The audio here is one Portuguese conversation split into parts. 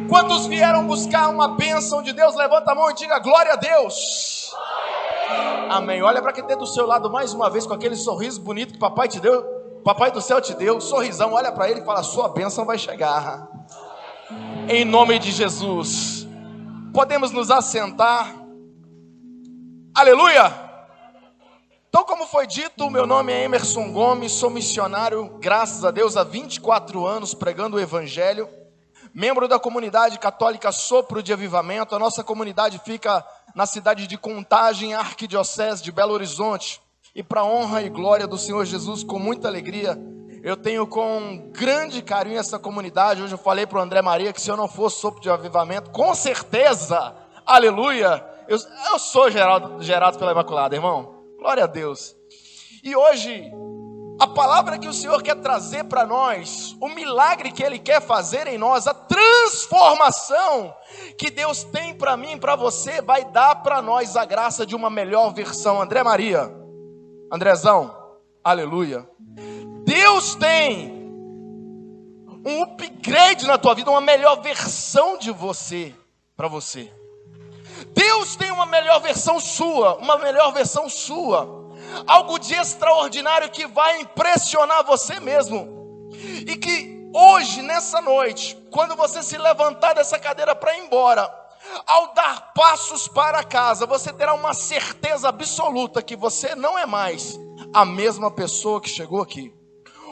Quantos vieram buscar uma bênção de Deus? Levanta a mão e diga glória a Deus. Amém. Olha para quem tem do seu lado mais uma vez com aquele sorriso bonito que papai te deu. Papai do céu te deu, sorrisão. Olha para ele e fala: sua bênção vai chegar. Em nome de Jesus. Podemos nos assentar. Aleluia. Então, como foi dito, meu nome é Emerson Gomes, sou missionário, graças a Deus, há 24 anos pregando o Evangelho, membro da comunidade católica Sopro de Avivamento. A nossa comunidade fica na cidade de Contagem, arquidiocese de Belo Horizonte, e para a honra e glória do Senhor Jesus, com muita alegria, eu tenho com grande carinho essa comunidade. Hoje eu falei para o André Maria que se eu não fosse Sopro de Avivamento, com certeza, aleluia, eu sou gerado pela Imaculada, irmão. Glória a Deus. E hoje, a palavra que o Senhor quer trazer para nós, o milagre que Ele quer fazer em nós, a transformação que Deus tem para mim e para você, vai dar para nós a graça de uma melhor versão. André Maria, Andrezão, aleluia. Deus tem um upgrade na tua vida, uma melhor versão de você, para você. Deus tem uma melhor versão sua, algo de extraordinário que vai impressionar você mesmo. E que hoje, nessa noite, quando você se levantar dessa cadeira para ir embora, ao dar passos para casa, você terá uma certeza absoluta que você não é mais a mesma pessoa que chegou aqui.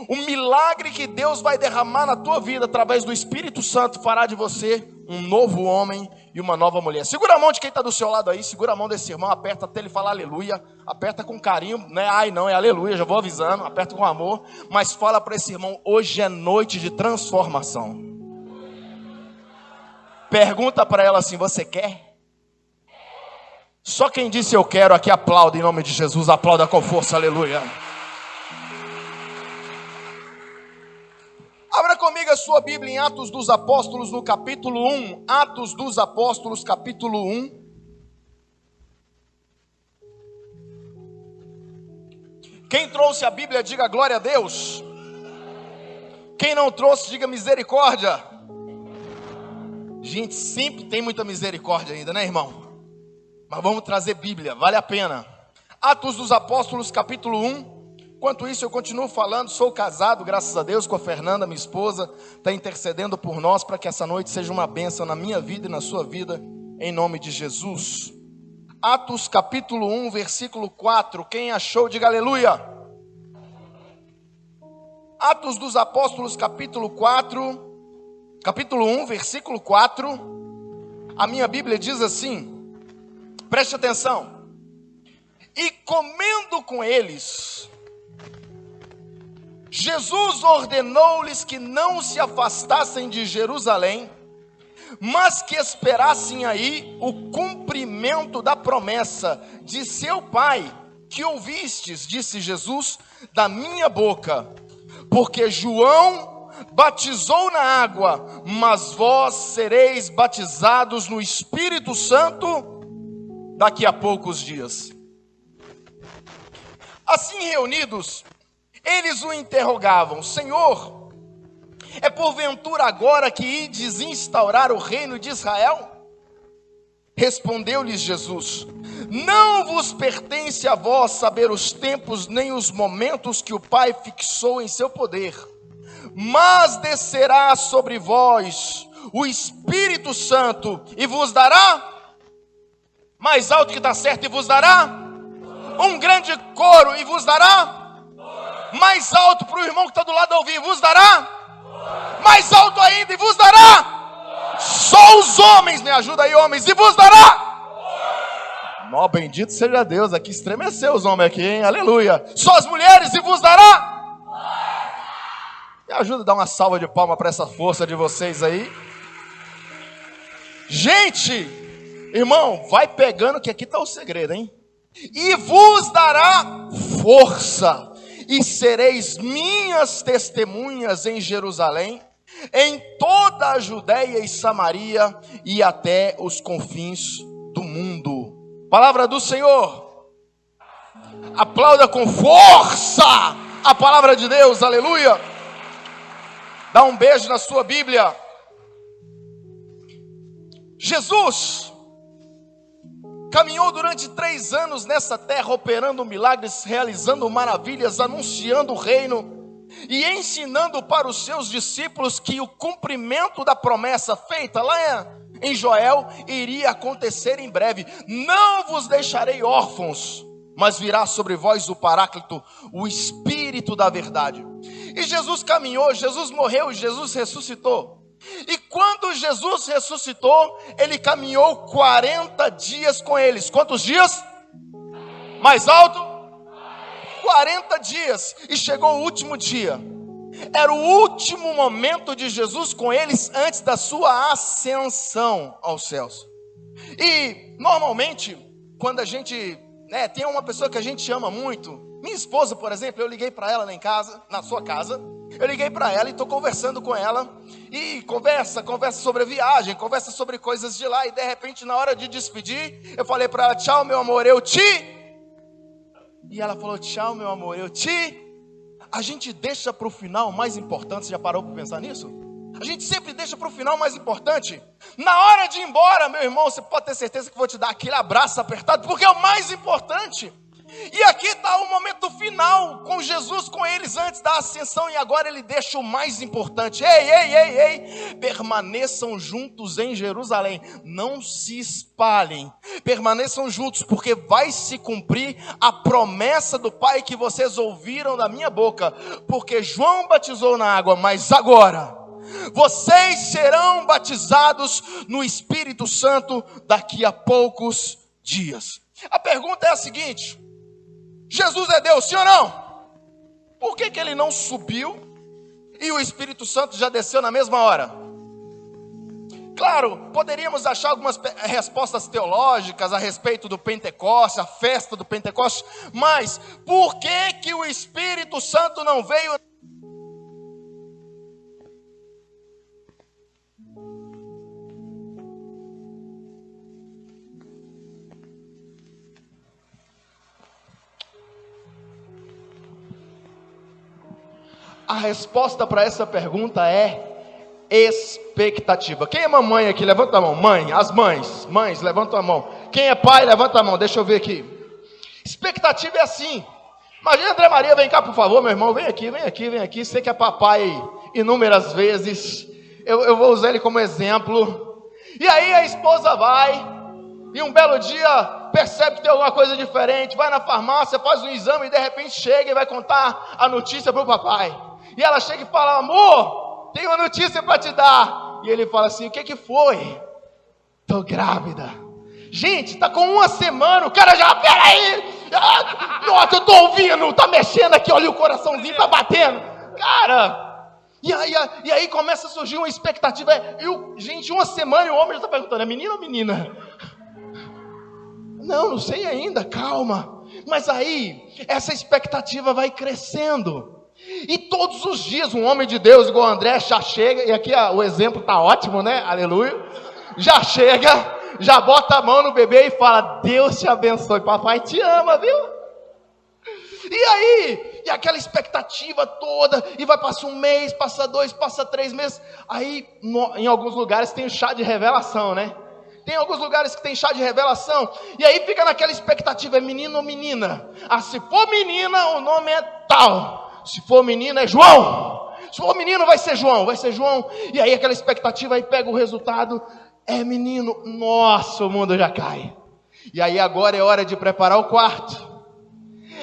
O milagre que Deus vai derramar na tua vida através do Espírito Santo fará de você um novo homem e uma nova mulher. Segura a mão de quem está do seu lado aí, segura a mão desse irmão, aperta até ele falar aleluia, aperta com carinho, não é ai não, é aleluia, já vou avisando, aperta com amor, mas fala para esse irmão: hoje é noite de transformação. Pergunta para ela assim: você quer? Só quem disse eu quero aqui aplauda em nome de Jesus, aplauda com força, aleluia. Abra comigo a sua Bíblia em Atos dos Apóstolos, no capítulo 1. Atos dos Apóstolos, capítulo 1. Quem trouxe a Bíblia, diga glória a Deus. Quem não trouxe, diga misericórdia. Gente, sempre tem muita misericórdia ainda, né, irmão? Mas vamos trazer Bíblia, vale a pena. Atos dos Apóstolos, capítulo 1. Enquanto isso, eu continuo falando. Sou casado, graças a Deus, com a Fernanda, minha esposa. Está intercedendo por nós para que essa noite seja uma bênção na minha vida e na sua vida, em nome de Jesus. Atos capítulo 1, versículo 4. Quem achou, diga aleluia. Atos dos Apóstolos, capítulo 1, versículo 4. A minha Bíblia diz assim, preste atenção: e comendo com eles, Jesus ordenou-lhes que não se afastassem de Jerusalém, mas que esperassem aí o cumprimento da promessa de seu Pai, que ouvistes, disse Jesus, da minha boca. Porque João batizou na água, mas vós sereis batizados no Espírito Santo daqui a poucos dias. Assim reunidos, eles o interrogavam: Senhor, é porventura agora que ides instaurar o reino de Israel? Respondeu-lhes Jesus: não vos pertence a vós saber os tempos nem os momentos que o Pai fixou em seu poder, mas descerá sobre vós o Espírito Santo e vos dará, mais alto que está certo, e vos dará um grande coro, e vos dará mais alto para o irmão que está do lado ouvir, vos dará mais alto ainda, e vos dará. Só os homens, me ajuda aí, homens, e vos dará. Ó, bendito seja Deus, aqui estremeceu os homens aqui, hein? Aleluia. Só as mulheres, e vos dará. Me ajuda a dar uma salva de palmas para essa força de vocês aí. Gente, irmão, vai pegando que aqui está o segredo, hein? E vos dará força, e sereis minhas testemunhas em Jerusalém, em toda a Judeia e Samaria e até os confins do mundo. Palavra do Senhor. Aplauda com força a palavra de Deus, aleluia. Dá um beijo na sua Bíblia. Jesus caminhou durante 3 anos nessa terra, operando milagres, realizando maravilhas, anunciando o reino e ensinando para os seus discípulos que o cumprimento da promessa feita lá em Joel iria acontecer em breve. Não vos deixarei órfãos, mas virá sobre vós o Paráclito, o Espírito da verdade. E Jesus caminhou, Jesus morreu e Jesus ressuscitou. E quando Jesus ressuscitou, ele caminhou 40 dias com eles. Quantos dias? Mais alto? 40 dias. E chegou o último dia. Era o último momento de Jesus com eles antes da sua ascensão aos céus. E normalmente, quando a gente tem uma pessoa que a gente ama muito, minha esposa, por exemplo, eu liguei para ela lá em casa, na sua casa. Eu liguei para ela e estou conversando com ela. E conversa sobre a viagem, conversa sobre coisas de lá. E de repente, na hora de despedir, eu falei para ela: tchau, meu amor, eu te. E ela falou: tchau, meu amor, eu te. A gente deixa para o final o mais importante. Você já parou para pensar nisso? A gente sempre deixa para o final o mais importante. Na hora de ir embora, meu irmão, você pode ter certeza que eu vou te dar aquele abraço apertado, porque é o mais importante. E aqui está o momento final, com Jesus com eles antes da ascensão, e agora ele deixa o mais importante. Ei, permaneçam juntos em Jerusalém, não se espalhem, permaneçam juntos, porque vai se cumprir a promessa do Pai que vocês ouviram da minha boca, porque João batizou na água, mas agora vocês serão batizados no Espírito Santo daqui a poucos dias. A pergunta é a seguinte: Jesus é Deus, sim ou não? Por que ele não subiu e o Espírito Santo já desceu na mesma hora? Claro, poderíamos achar algumas respostas teológicas a respeito do Pentecostes, a festa do Pentecostes, mas por que o Espírito Santo não veio? A resposta para essa pergunta é expectativa. Quem é mamãe aqui? Levanta a mão. Mãe, as mães, levantam a mão. Quem é pai? Levanta a mão, deixa eu ver aqui. Expectativa é assim. Imagina, André Maria, vem cá por favor, meu irmão. Vem aqui. Você que é papai inúmeras vezes. Eu vou usar ele como exemplo. E aí a esposa vai, e um belo dia percebe que tem alguma coisa diferente, vai na farmácia, faz um exame e de repente chega e vai contar a notícia para o papai. E ela chega e fala: amor, tenho uma notícia para te dar. E ele fala assim: o que foi? Tô grávida. Gente, tá com 1 semana, o cara já, peraí, nossa, eu tô ouvindo, tá mexendo aqui, olha o coraçãozinho, tá batendo. Cara, e aí começa a surgir uma expectativa. Gente, 1 semana e o homem já tá perguntando: é menino ou menina? Não sei ainda, calma. Mas aí, essa expectativa vai crescendo. E todos os dias, um homem de Deus igual o André já chega, e aqui o exemplo está ótimo, né? Aleluia. Já chega, já bota a mão no bebê e fala: Deus te abençoe, papai te ama, viu? E aí, e aquela expectativa toda, e vai passar 1 mês, passa 2, passa 3 meses. Aí, em alguns lugares tem o chá de revelação, né? Tem alguns lugares que tem chá de revelação. E aí fica naquela expectativa: é menino ou menina? Se for menina, o nome é tal. Se for menina, é João. Se for menino, vai ser João. E aí aquela expectativa, aí pega o resultado: é menino. Nossa, o mundo já cai. E aí agora é hora de preparar o quarto.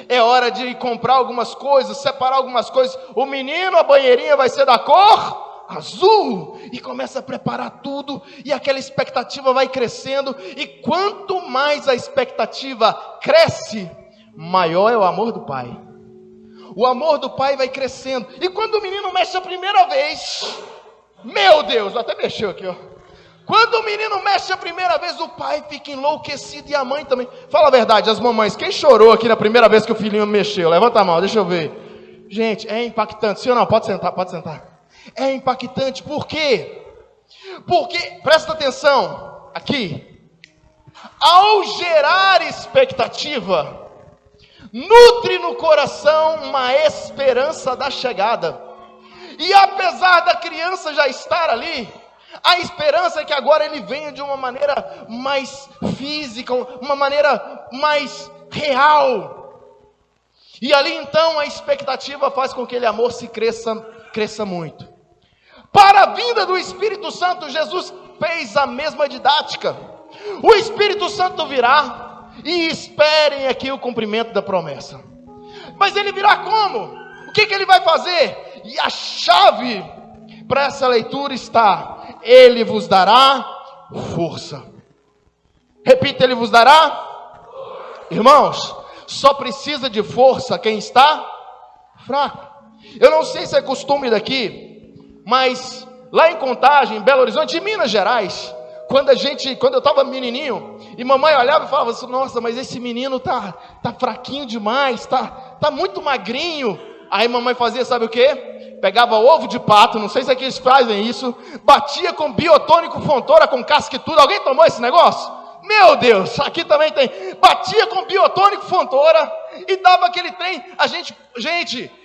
É hora de comprar algumas coisas, separar algumas coisas. O menino, a banheirinha vai ser da cor azul, e começa a preparar tudo, e aquela expectativa vai crescendo, e quanto mais a expectativa cresce, maior é o amor do pai. O amor do pai vai crescendo, e quando o menino mexe a primeira vez, meu Deus, até mexeu aqui, ó. Quando o menino mexe a primeira vez, o pai fica enlouquecido, e a mãe também. Fala a verdade, as mamães, quem chorou aqui na primeira vez que o filhinho mexeu? Levanta a mão, deixa eu ver. Gente, é impactante, sim ou não? Pode sentar. É impactante, por quê? Porque, presta atenção, aqui, ao gerar expectativa, nutre no coração uma esperança da chegada. E apesar da criança já estar ali, A esperança é que agora ele venha de uma maneira mais física, uma maneira mais real. E ali então a expectativa faz com que aquele amor se cresça muito. Para a vinda do Espírito Santo, Jesus fez a mesma didática. O Espírito Santo virá, e esperem aqui o cumprimento da promessa. Mas ele virá como? O que ele vai fazer? E a chave para essa leitura está: ele vos dará força. Repita, ele vos dará. Irmãos, só precisa de força quem está fraco. Eu não sei se é costume daqui, mas lá em Contagem, em Belo Horizonte, em Minas Gerais, quando eu estava menininho, e mamãe olhava e falava assim: nossa, mas esse menino tá fraquinho demais, tá muito magrinho. Aí mamãe fazia, sabe o quê? Pegava ovo de pato, não sei se aqui eles fazem isso, batia com biotônico Fontoura, com casca e tudo. Alguém tomou esse negócio? Meu Deus, aqui também tem. Batia com biotônico Fontoura e dava aquele trem. A gente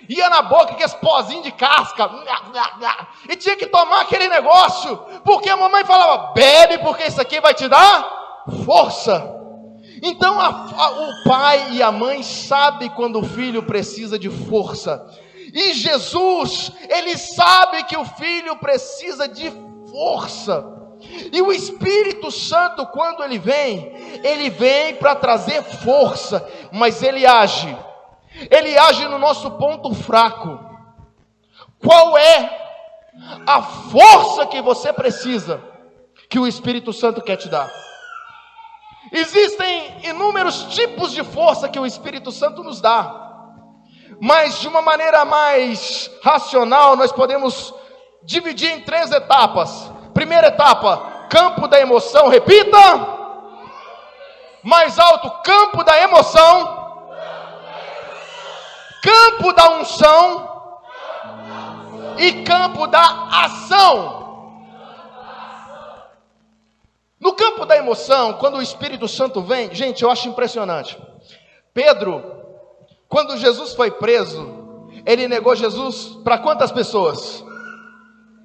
ia na boca com esse pozinho de casca e tinha que tomar aquele negócio, porque a mamãe falava: bebe, porque isso aqui vai te dar força. Então o pai e a mãe sabem quando o filho precisa de força. E Jesus, ele sabe que o filho precisa de força. E o Espírito Santo, quando ele vem para trazer força, mas ele age no nosso ponto fraco. Qual é a força que você precisa, que o Espírito Santo quer te dar? Existem inúmeros tipos de força que o Espírito Santo nos dá, mas de uma maneira mais racional, nós podemos dividir em 3 etapas. Primeira etapa, campo da emoção. Repita. Mais alto, campo da emoção. Campo da unção. E campo da ação. No campo da emoção, quando o Espírito Santo vem, gente, eu acho impressionante. Pedro, quando Jesus foi preso, ele negou Jesus para quantas pessoas?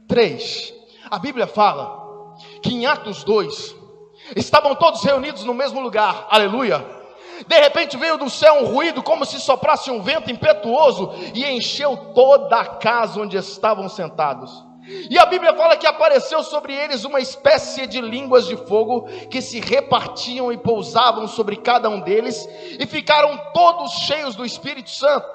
3. A Bíblia fala que em Atos 2, estavam todos reunidos no mesmo lugar, aleluia. De repente veio do céu um ruído, como se soprasse um vento impetuoso, e encheu toda a casa onde estavam sentados. E a Bíblia fala que apareceu sobre eles uma espécie de línguas de fogo, que se repartiam e pousavam sobre cada um deles, e ficaram todos cheios do Espírito Santo.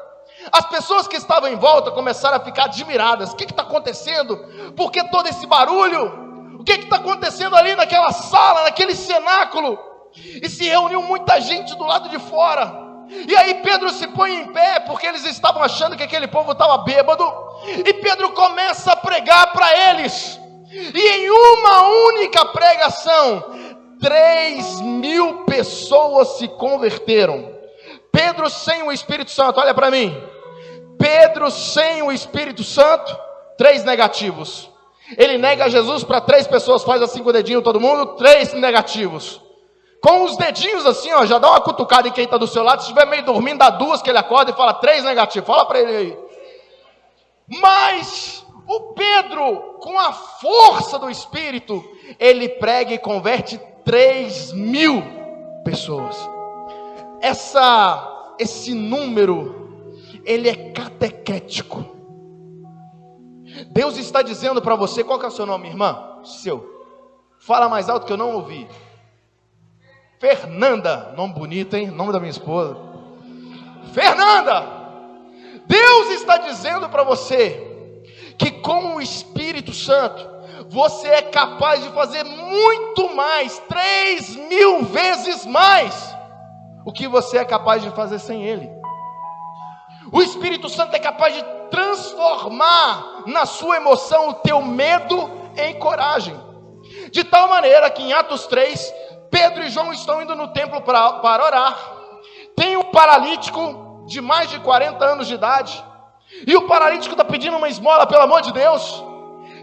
As pessoas que estavam em volta começaram a ficar admiradas. O que está acontecendo? Por que todo esse barulho? O que está acontecendo ali naquela sala, naquele cenáculo? E se reuniu muita gente do lado de fora. E aí Pedro se põe em pé, porque eles estavam achando que aquele povo estava bêbado. E Pedro começa a pregar para eles. E em uma única pregação, 3.000 pessoas se converteram. Pedro sem o Espírito Santo, olha para mim. Pedro sem o Espírito Santo, 3 negativos. Ele nega Jesus para 3 pessoas, faz assim com o dedinho todo mundo, 3 negativos. Com os dedinhos assim, ó, já dá uma cutucada em quem está do seu lado. Se estiver meio dormindo, dá 2 que ele acorda e fala 3 negativos. Fala para ele aí. Mas o Pedro, com a força do Espírito, ele prega e converte 3.000 pessoas. Esse número, ele é catequético. Deus está dizendo para você, qual que é o seu nome, irmã? Seu. Fala mais alto que eu não ouvi. Fernanda, nome bonito, hein? Nome da minha esposa. Fernanda, Deus está dizendo para você que com o Espírito Santo você é capaz de fazer muito mais, 3.000 vezes mais, o que você é capaz de fazer sem Ele. O Espírito Santo é capaz de transformar na sua emoção o teu medo em coragem. De tal maneira que em Atos 3, Pedro e João estão indo no templo para orar. Tem um paralítico de mais de 40 anos de idade. E o paralítico está pedindo uma esmola, pelo amor de Deus.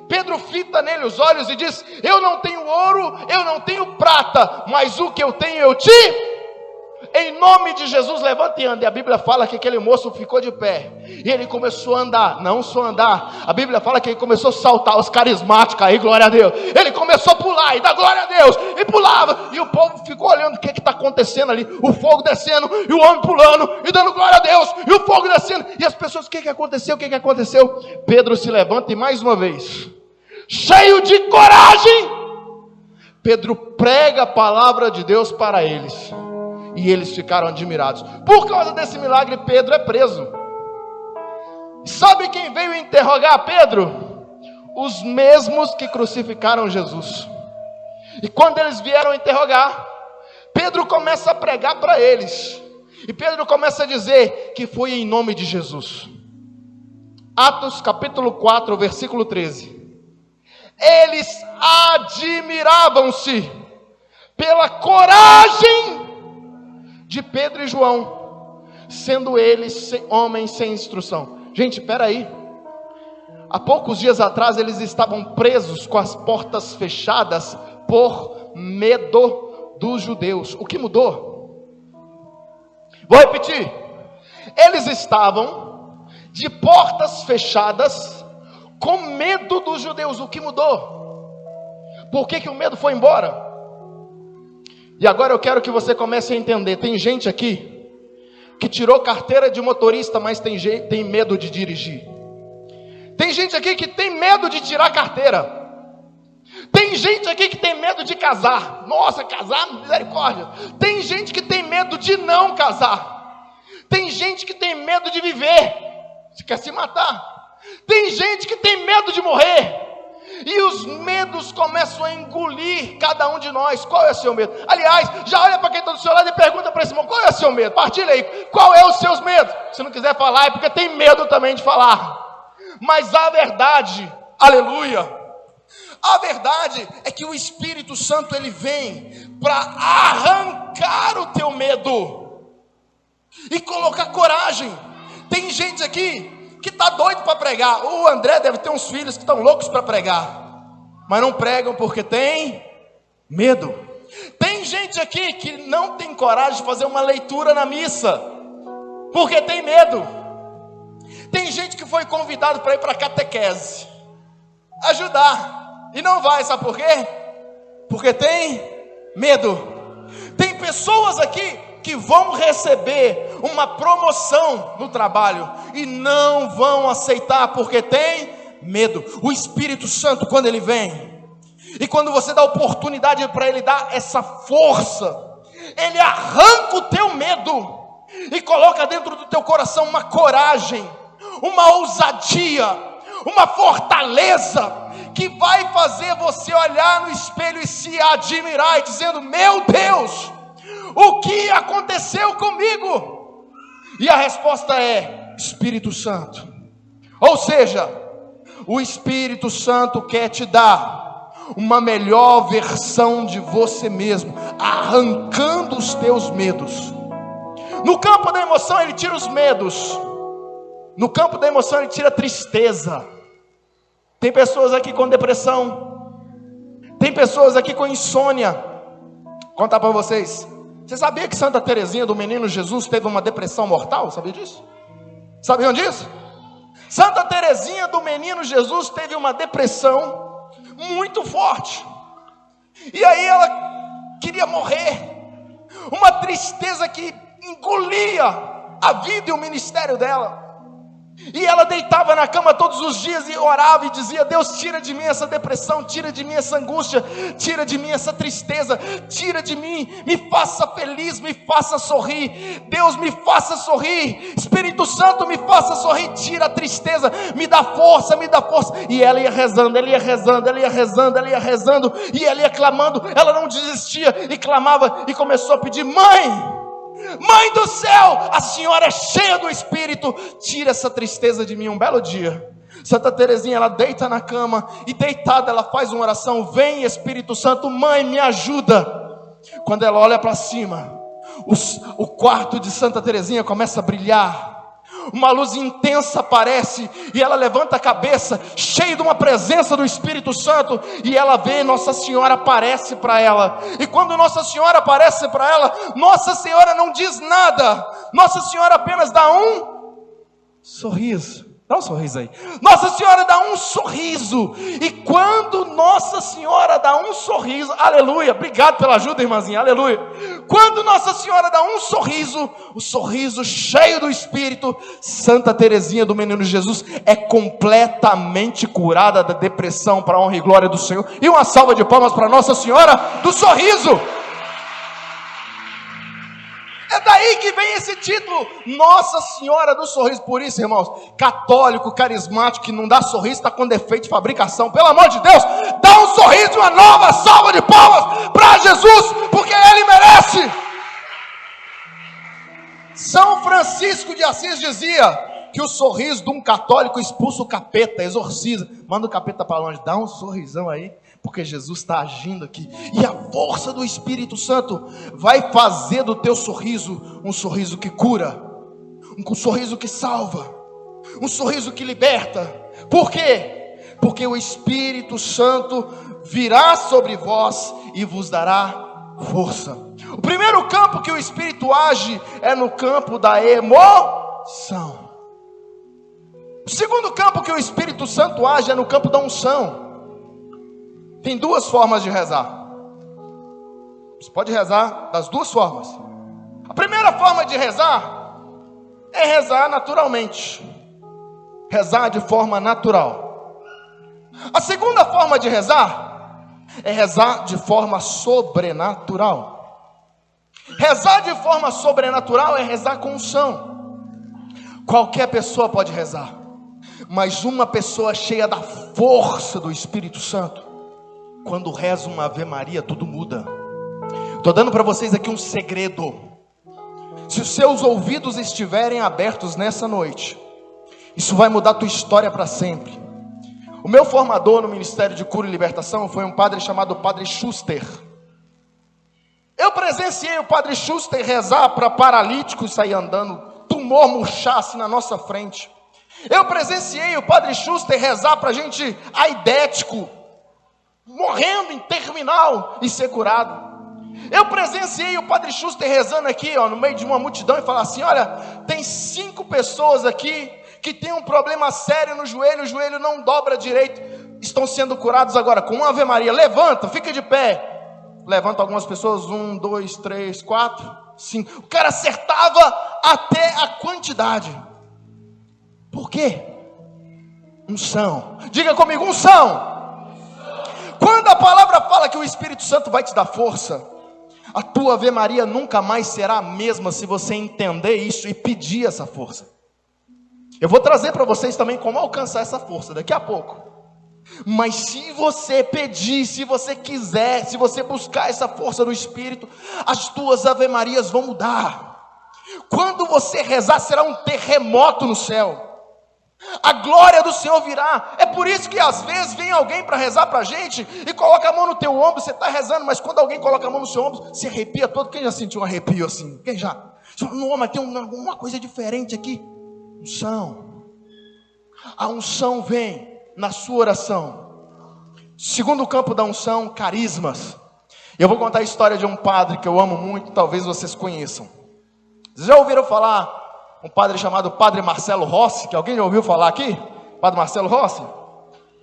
Pedro fita nele os olhos e diz: eu não tenho ouro, eu não tenho prata, mas o que eu tenho eu te Em nome de Jesus, levanta e anda. E a Bíblia fala que aquele moço ficou de pé. E ele começou a andar. Não só andar. A Bíblia fala que ele começou a saltar. Os carismáticos aí, glória a Deus. Ele começou a pular e dar glória a Deus. E pulava. E o povo ficou olhando o que está acontecendo ali. O fogo descendo. E o homem pulando. E dando glória a Deus. E o fogo descendo. E as pessoas, o que aconteceu? O que aconteceu? Pedro se levanta e mais uma vez, cheio de coragem, Pedro prega a palavra de Deus para eles. E eles ficaram admirados. Por causa desse milagre, Pedro é preso. Sabe quem veio interrogar Pedro? Os mesmos que crucificaram Jesus. E quando eles vieram interrogar, Pedro começa a pregar para eles. E Pedro começa a dizer que foi em nome de Jesus. Atos capítulo 4, versículo 13. Eles admiravam-se pela coragem de Pedro e João, sendo eles homens sem instrução. Gente, espera aí. Há poucos dias atrás eles estavam presos com as portas fechadas por medo dos judeus. O que mudou? Vou repetir. Eles estavam de portas fechadas com medo dos judeus. O que mudou? Por que o medo foi embora? E agora eu quero que você comece a entender. Tem gente aqui que tirou carteira de motorista, mas tem medo de dirigir. Tem gente aqui que tem medo de tirar carteira. Tem gente aqui que tem medo de casar. Nossa, casar, misericórdia. Tem gente que tem medo de não casar. Tem gente que tem medo de viver. Você quer se matar. Tem gente que tem medo de morrer. E os medos começam a engolir cada um de nós. Qual é o seu medo? Aliás, já olha para quem está do seu lado e pergunta para esse irmão: qual é o seu medo? Partilha aí. Qual é os seus medos? Se não quiser falar, é porque tem medo também de falar. Mas a verdade, aleluia, a verdade é que o Espírito Santo, ele vem para arrancar o teu medo e colocar coragem. Tem gente aqui que está doido para pregar. O André deve ter uns filhos que estão loucos para pregar, mas não pregam porque tem medo. Tem gente aqui que não tem coragem de fazer uma leitura na missa porque tem medo. Tem gente que foi convidado para ir para a catequese ajudar e não vai, sabe por quê? Porque tem medo. Tem pessoas aqui que vão receber uma promoção no trabalho e não vão aceitar porque tem medo. O Espírito Santo, quando ele vem, e quando você dá oportunidade para ele dar essa força, ele arranca o teu medo e coloca dentro do teu coração uma coragem, uma ousadia, uma fortaleza que vai fazer você olhar no espelho e se admirar, e dizendo: meu Deus, o que aconteceu comigo? E a resposta é: Espírito Santo. Ou seja, o Espírito Santo quer te dar uma melhor versão de você mesmo, arrancando os teus medos. No campo da emoção ele tira os medos. No campo da emoção ele tira a tristeza. Tem pessoas aqui com depressão. Tem pessoas aqui com insônia. Vou contar para vocês. Você sabia que Santa Teresinha do Menino Jesus teve uma depressão mortal? Sabia disso? Sabiam disso? Santa Teresinha do Menino Jesus teve uma depressão muito forte. E aí ela queria morrer. Uma tristeza que engolia a vida e o ministério dela. E ela deitava na cama todos os dias e orava e dizia: Deus, tira de mim essa depressão, tira de mim essa angústia, tira de mim essa tristeza, tira de mim, me faça feliz, me faça sorrir. Deus, me faça sorrir. Espírito Santo, me faça sorrir, tira a tristeza, me dá força, me dá força. E ela ia rezando, ela ia rezando, ela ia rezando, ela ia rezando, e ela ia clamando. Ela não desistia e clamava e começou a pedir: Mãe do céu, a senhora é cheia do Espírito, tira essa tristeza de mim. Um belo dia, Santa Teresinha, ela deita na cama, e deitada ela faz uma oração: vem Espírito Santo, mãe, me ajuda. Quando ela olha para cima, o quarto de Santa Teresinha começa a brilhar. uma luz intensa aparece, e ela levanta a cabeça, cheia de uma presença do Espírito Santo, e ela vê Nossa Senhora aparece para ela. E quando Nossa Senhora aparece para ela, Nossa Senhora não diz nada, Nossa Senhora apenas dá um sorriso. Dá um sorriso aí. Nossa Senhora dá um sorriso. E quando Nossa Senhora dá um sorriso, aleluia, obrigado pela ajuda, irmãzinha, aleluia. Quando Nossa Senhora dá um sorriso, o sorriso cheio do Espírito, Santa Teresinha do Menino Jesus é completamente curada da depressão, para a honra e glória do Senhor. E uma salva de palmas para Nossa Senhora do Sorriso. É daí que vem esse título, Nossa Senhora do Sorriso. Por isso, irmãos, católico, carismático, que não dá sorriso, está com defeito de fabricação. Pelo amor de Deus, dá um sorriso, uma nova salva de palmas para Jesus, porque Ele merece. São Francisco de Assis dizia que o sorriso de um católico expulsa o capeta, exorciza, manda o capeta para longe. Dá um sorrisão aí, porque Jesus está agindo aqui, e a força do Espírito Santo vai fazer do teu sorriso um sorriso que cura, um sorriso que salva, um sorriso que liberta. Por quê? Porque o Espírito Santo virá sobre vós e vos dará força. O primeiro campo que o Espírito age é no campo da emoção. O segundo campo que o Espírito Santo age é no campo da unção. Tem duas formas de rezar. Você pode rezar das duas formas. A primeira forma de rezar é rezar naturalmente. Rezar de forma natural. A segunda forma de rezar é rezar de forma sobrenatural. Rezar de forma sobrenatural é rezar com unção. Qualquer pessoa pode rezar, mas uma pessoa cheia da força do Espírito Santo, quando reza uma Ave Maria, tudo muda. Estou dando para vocês aqui um segredo. Se os seus ouvidos estiverem abertos nessa noite, isso vai mudar a tua história para sempre. O meu formador no Ministério de Cura e Libertação foi um padre chamado Padre Schuster. Eu presenciei o Padre Schuster rezar para paralíticos sair andando, tumor murchar assim na nossa frente. Eu presenciei o Padre Schuster rezar para gente aidético, morrendo em terminal e ser curado. Eu presenciei o Padre Schuster rezando aqui, no meio de uma multidão, e falar assim: olha, tem 5 pessoas aqui que tem um problema sério no joelho, o joelho não dobra direito, estão sendo curados agora com uma Ave Maria. Levanta, fica de pé. Levanta algumas pessoas, 1, 2, 3, 4, 5. O cara acertava até a quantidade. Por quê? Unção. Diga comigo, unção. Quando a palavra fala que o Espírito Santo vai te dar força, a tua Ave Maria nunca mais será a mesma se você entender isso e pedir essa força. Eu vou trazer para vocês também como alcançar essa força daqui a pouco. Mas se você pedir, se você quiser, se você buscar essa força do Espírito, as tuas Ave Marias vão mudar. Quando você rezar, será um terremoto no céu. A glória do Senhor virá. É por isso que às vezes vem alguém para rezar para a gente e coloca a mão no teu ombro. Você está rezando, mas quando alguém coloca a mão no seu ombro, se arrepia todo. Quem já sentiu um arrepio assim? Quem já? Não, mas tem uma coisa diferente aqui. Unção. A unção vem na sua oração. Segundo campo da unção, carismas. Eu vou contar a história de um padre que eu amo muito, talvez vocês conheçam. Vocês já ouviram falar um padre chamado Padre Marcelo Rossi, que alguém já ouviu falar aqui? Padre Marcelo Rossi?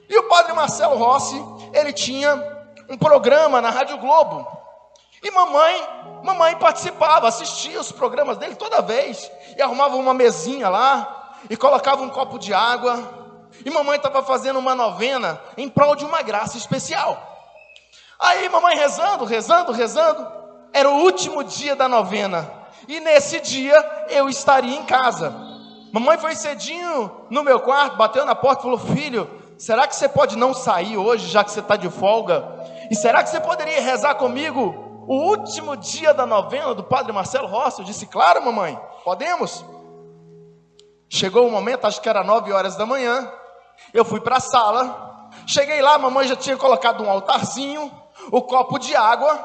E o Padre Marcelo Rossi, ele tinha um programa na Rádio Globo. E mamãe participava, assistia os programas dele toda vez. E arrumava uma mesinha lá, e colocava um copo de água. E mamãe estava fazendo uma novena em prol de uma graça especial. Aí mamãe rezando. Era o último dia da novena. E nesse dia eu estaria em casa. Mamãe foi cedinho no meu quarto, bateu na porta e falou: filho, será que você pode não sair hoje, já que você está de folga? E será que você poderia rezar comigo o último dia da novena do Padre Marcelo Rossi? Eu disse: claro, mamãe, podemos. Chegou o momento, acho que era 9 horas da manhã. Eu fui para a sala. Cheguei lá, mamãe já tinha colocado um altarzinho, o copo de água,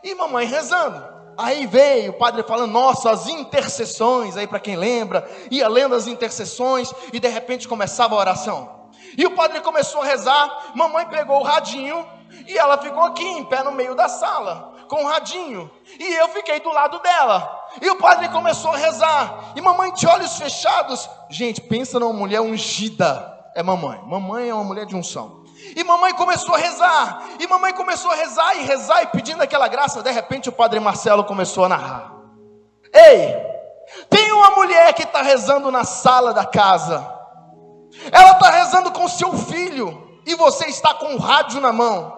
e mamãe rezando. Aí veio o padre falando, nossa, as intercessões, aí para quem lembra, ia lendo as intercessões, e de repente começava a oração. E o padre começou a rezar, mamãe pegou o radinho, e ela ficou aqui, em pé no meio da sala, com o radinho, e eu fiquei do lado dela. E o padre começou a rezar, e mamãe de olhos fechados. Gente, pensa numa mulher ungida, é mamãe. Mamãe é uma mulher de unção. E mamãe começou a rezar, e mamãe começou a rezar, e pedindo aquela graça. De repente o padre Marcelo começou a narrar. Ei, tem uma mulher que está rezando na sala da casa. Ela está rezando com seu filho, e você está com o rádio na mão.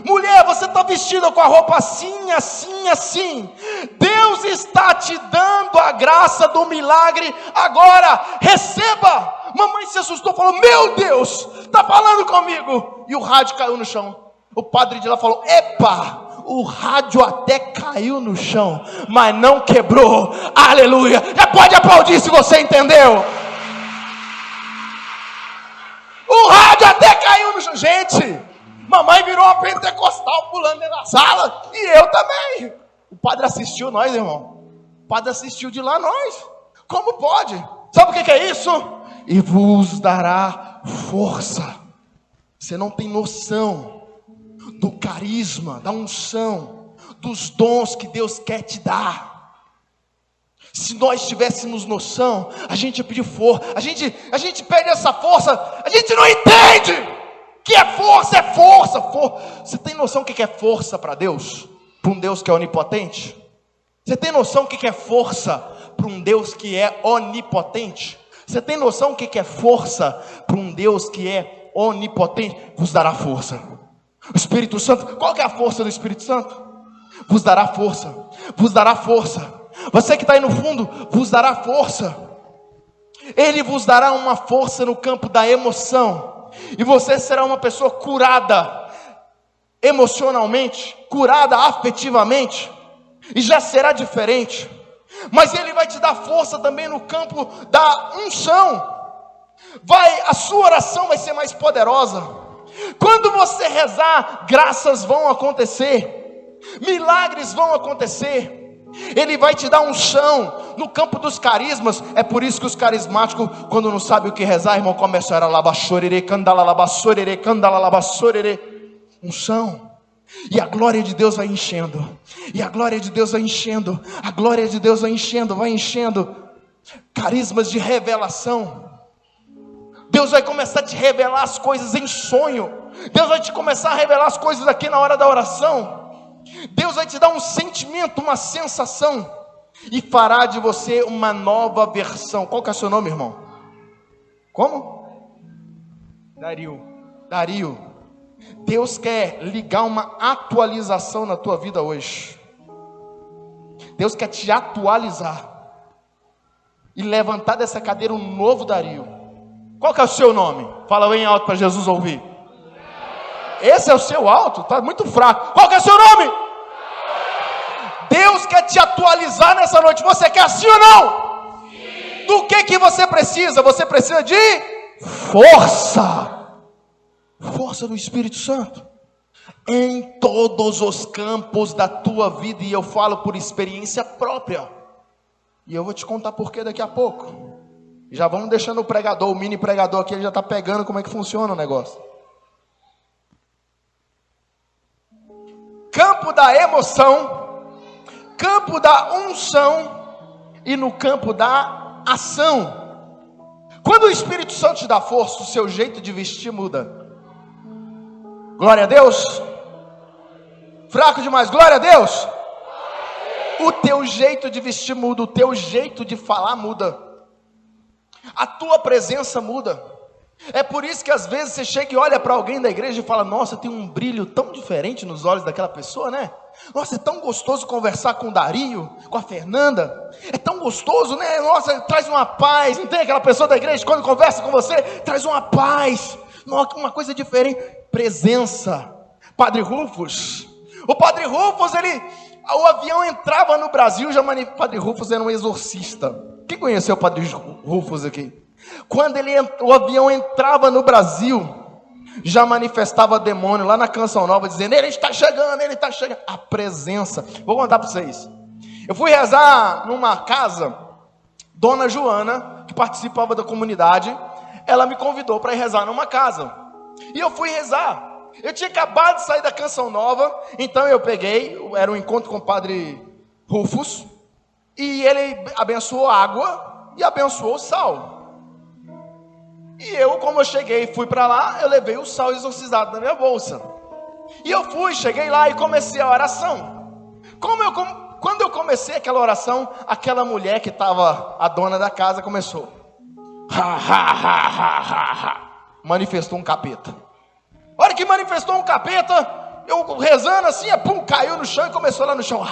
Mulher, você está vestida com a roupa assim, assim, assim. Deus está te dando a graça do milagre agora, receba. Mamãe se assustou, falou, meu Deus, está falando comigo. E o rádio caiu no chão. O padre de lá falou, epa, o rádio até caiu no chão, mas não quebrou. Aleluia, já pode aplaudir se você entendeu. O rádio até caiu no chão. Gente, mamãe virou uma pentecostal pulando dentro da sala, e eu também. O padre assistiu nós, irmão. O padre assistiu de lá nós. Como pode? Sabe o que é isso? E vos dará força. Você não tem noção do carisma, da unção, dos dons que Deus quer te dar. Se nós tivéssemos noção, a gente ia pedir força. A gente pede essa força, a gente não entende que é força, é força. Você tem noção do que é força para Deus? Para um Deus que é onipotente? Você tem noção do que é força para um Deus que é onipotente? Você tem noção do que é força para um Deus que é onipotente? Vos dará força. O Espírito Santo, qual que é a força do Espírito Santo? Vos dará força, vos dará força. Você que está aí no fundo, vos dará força. Ele vos dará uma força no campo da emoção. E você será uma pessoa curada emocionalmente, curada afetivamente, e já será diferente. Mas Ele vai te dar força também no campo da unção. A sua oração vai ser mais poderosa. Quando você rezar, graças vão acontecer, milagres vão acontecer. Ele vai te dar unção no campo dos carismas. É por isso que os carismáticos, quando não sabem o que rezar, irmão, começam a unção. E a glória de Deus vai enchendo. E a glória de Deus vai enchendo. A glória de Deus vai enchendo, vai enchendo. Carismas de revelação. Deus vai começar a te revelar as coisas em sonho. Deus vai te começar a revelar as coisas aqui na hora da oração. Deus vai te dar um sentimento, uma sensação, e fará de você uma nova versão. Qual que é o seu nome, irmão? Como? Dario. Deus quer ligar uma atualização na tua vida hoje. Deus quer te atualizar e levantar dessa cadeira um novo Dario. Qual que é o seu nome? Fala bem alto para Jesus ouvir. Esse é o seu alto? Está muito fraco. Qual que é o seu nome? Deus quer te atualizar nessa noite. Você quer sim ou não? Sim. Do que você precisa? Você precisa de força. Força do Espírito Santo. Em todos os campos da tua vida. E eu falo por experiência própria. E eu vou te contar por que daqui a pouco. Já vamos deixando o pregador, o mini pregador aqui, ele já está pegando como é que funciona o negócio. Campo da emoção, campo da unção e no campo da ação. Quando o Espírito Santo te dá força, o seu jeito de vestir muda. Glória a Deus. Fraco demais, glória a Deus. O teu jeito de vestir muda, o teu jeito de falar muda. A tua presença muda. É por isso que às vezes você chega e olha para alguém da igreja e fala: nossa, tem um brilho tão diferente nos olhos daquela pessoa, né? Nossa, é tão gostoso conversar com o Dario, com a Fernanda. É tão gostoso, né? Nossa, traz uma paz. Não tem aquela pessoa da igreja, quando conversa com você, traz uma paz. Nossa, uma coisa diferente. Presença. Padre Rufus. O Padre Rufus, o avião entrava no Brasil, Padre Rufus era um exorcista. Quem conheceu o Padre Rufus aqui? Quando o avião entrava no Brasil, já manifestava demônio lá na Canção Nova, dizendo: ele está chegando, ele está chegando. A presença. Vou contar para vocês. Eu fui rezar numa casa, Dona Joana, que participava da comunidade, ela me convidou para ir rezar numa casa. E eu fui rezar. Eu tinha acabado de sair da Canção Nova, então eu peguei, era um encontro com o padre Rufus, e ele abençoou a água e abençoou o sal. E eu, como eu cheguei e fui para lá, eu levei o sal exorcizado na minha bolsa. E eu cheguei lá e comecei a oração. Quando eu comecei aquela oração, aquela mulher que estava a dona da casa começou. Manifestou um capeta. A hora que manifestou um capeta, eu rezando assim, pum, caiu no chão e começou lá no chão.